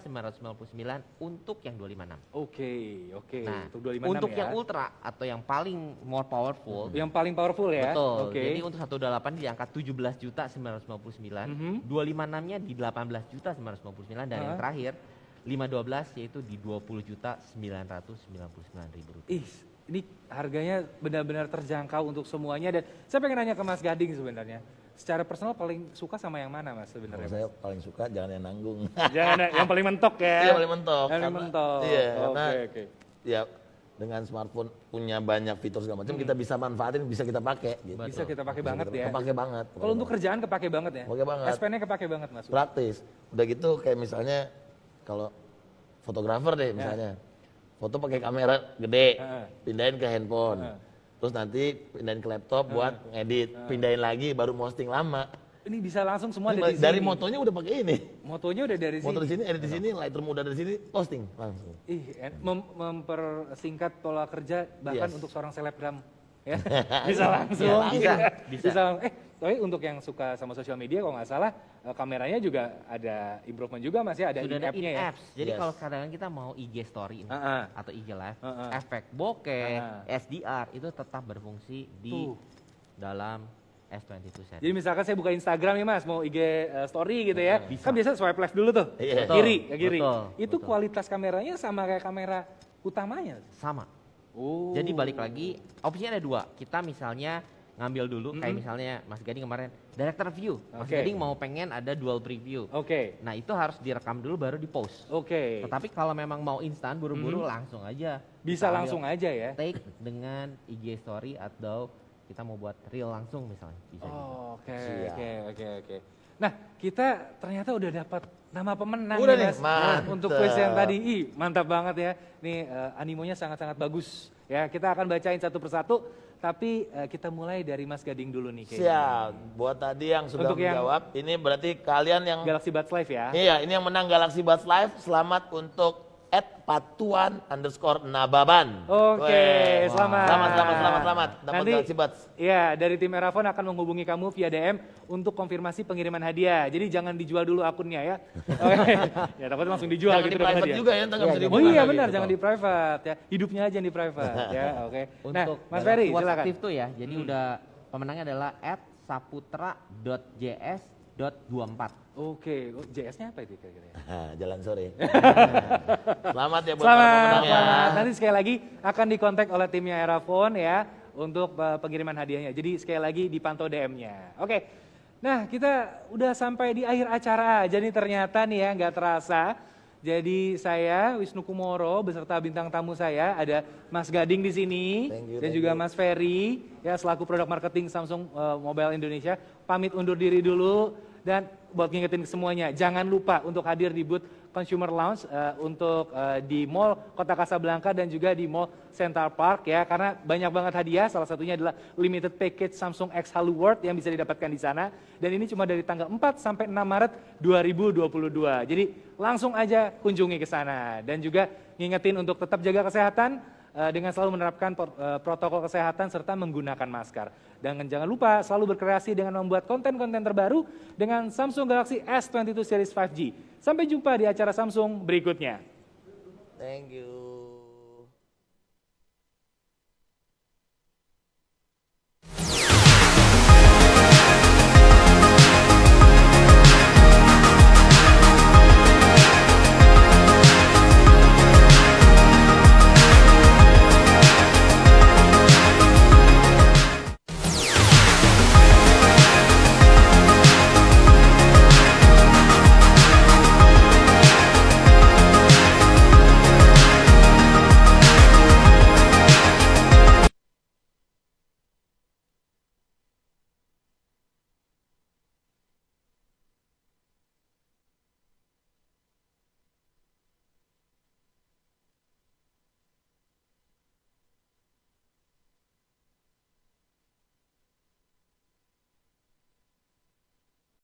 untuk yang 256. Oke. Oke. Nah, Untuk 256 untuk ya. yang ultra atau yang paling more powerful, Yang paling powerful ya. betul. Oke. Jadi untuk 128 di angka 17.999, 256-nya di 18.999 dan yang terakhir 512 yaitu di 20.999.000 rupiah. Ih, ini harganya benar-benar terjangkau untuk semuanya, dan saya pengen nanya ke Mas Gading sebenarnya. Secara personal paling suka sama yang mana, Mas, sebenarnya? Kalau saya paling suka jangan yang nanggung. Jangan yang paling mentok ya. Iya, paling mentok. Yang paling Karena- mentok. Iya, Oke, karena oke. ya dengan smartphone punya banyak fitur segala macam, kita bisa manfaatin, bisa kita pakai. Gitu. Bisa kita pakai banget ya. Kepake banget. Kalau untuk kerjaan kepake banget ya. Kepake banget. S Pen-nya kepake banget, Mas. praktis. Udah gitu kayak misalnya kalau fotografer deh misalnya, foto pakai kamera gede, pindahin ke handphone, terus nanti pindahin ke laptop buat ngedit, pindahin lagi baru posting lama. Ini bisa langsung semua Ini dari dari sini. motonya udah pakai ini. Motonya udah dari Motor di sini. sini, edit di sini, Lightroom udah dari sini, posting langsung. Ih, mempersingkat pola kerja bahkan Yes. untuk seorang selebgram. Ya. Bisa langsung. Bisa. langsung. Tapi untuk yang suka sama sosial media kalau nggak salah kameranya juga ada improvement juga, Mas, ya, ada Sudah ada in-app-nya ya. in-apps. Jadi Yes. kalau kadang kita mau IG story atau IG live, Uh-uh. efek bokeh, Uh-uh. SDR itu tetap berfungsi di Tuh. dalam S22 series. Jadi misalkan saya buka Instagram ya, Mas, mau IG story gitu ya. Bisa. Kan biasa swipe left dulu tuh. Iya. Ke kiri, ke kiri. Betul, Itu betul. kualitas kameranya sama kayak kamera utamanya. Sama. Oh. Jadi balik lagi, opsinya ada dua. Kita misalnya ngambil dulu, kayak misalnya Mas Gading kemarin, director view. Mas Oke. Gading mau pengen ada dual preview. Oke. Nah itu harus direkam dulu baru di post. Oke. Tetapi kalau memang mau instan, buru-buru langsung aja. Bisa Kita ambil langsung aja ya. take dengan IG story atau kita mau buat reel langsung misalnya. Bisa juga. Oh, Oke, Siap. oke. Nah, kita ternyata udah dapat nama pemenang Udah nih, nih, Mas. mantap. Untuk quiz yang tadi. Ih, mantap banget ya. Nih animonya sangat-sangat bagus. Ya, kita akan bacain satu persatu, tapi kita mulai dari Mas Gading dulu nih kayaknya. Siap. Buat tadi yang sudah Untuk yang- menjawab, ini berarti kalian yang Galaxy Buds Live ya. iya, ini yang menang Galaxy Buds Live. Selamat untuk @patuan_nababan. Oke, Weh. selamat. Selamat. Dapat Nanti, Galaxy Buds. Iya, dari tim Erafon akan menghubungi kamu via DM untuk konfirmasi pengiriman hadiah. Jadi jangan dijual dulu akunnya ya. Oke. Ya, takutnya langsung dijual Jangan gitu di dapat private hadiah. juga ya, ntar nggak bisa Oh dihubungin iya lagi. benar, jangan di private ya. Hidupnya aja yang di private ya. Oke. Nah, Untuk Mas Ferry What's silakan. aktif tuh ya. Jadi udah pemenangnya adalah @saputra.js.24. Oke, JS-nya apa itu kira-kira? ya? Jalan sore. Selamat ya buat para Selamat, pemenang ya. selamat. Nanti sekali lagi akan dikontak oleh timnya Erafon ya untuk pengiriman hadiahnya. Jadi sekali lagi dipantau DM-nya. Oke. Nah, kita udah sampai di akhir acara aja nih ternyata nih ya, nggak terasa. Jadi saya Wisnu Kumoro beserta bintang tamu saya ada Mas Gading di sini Thank you, dan thank juga you. Mas Ferry ya selaku produk marketing Samsung Mobile Indonesia. Pamit undur diri dulu. Dan buat ngingetin ke semuanya, jangan lupa untuk hadir di booth Consumer Lounge untuk di Mall Kota Kasablanka dan juga di Mall Central Park ya, karena banyak banget hadiah. Salah satunya adalah limited package Samsung X Hello World yang bisa didapatkan di sana. Dan ini cuma dari tanggal 4 sampai 6 Maret 2022. Jadi langsung aja kunjungi ke sana dan juga ngingetin untuk tetap jaga kesehatan dengan selalu menerapkan protokol kesehatan serta menggunakan masker. Dan jangan lupa selalu berkreasi dengan membuat konten-konten terbaru dengan Samsung Galaxy S22 Series 5G. Sampai jumpa di acara Samsung berikutnya. Thank you.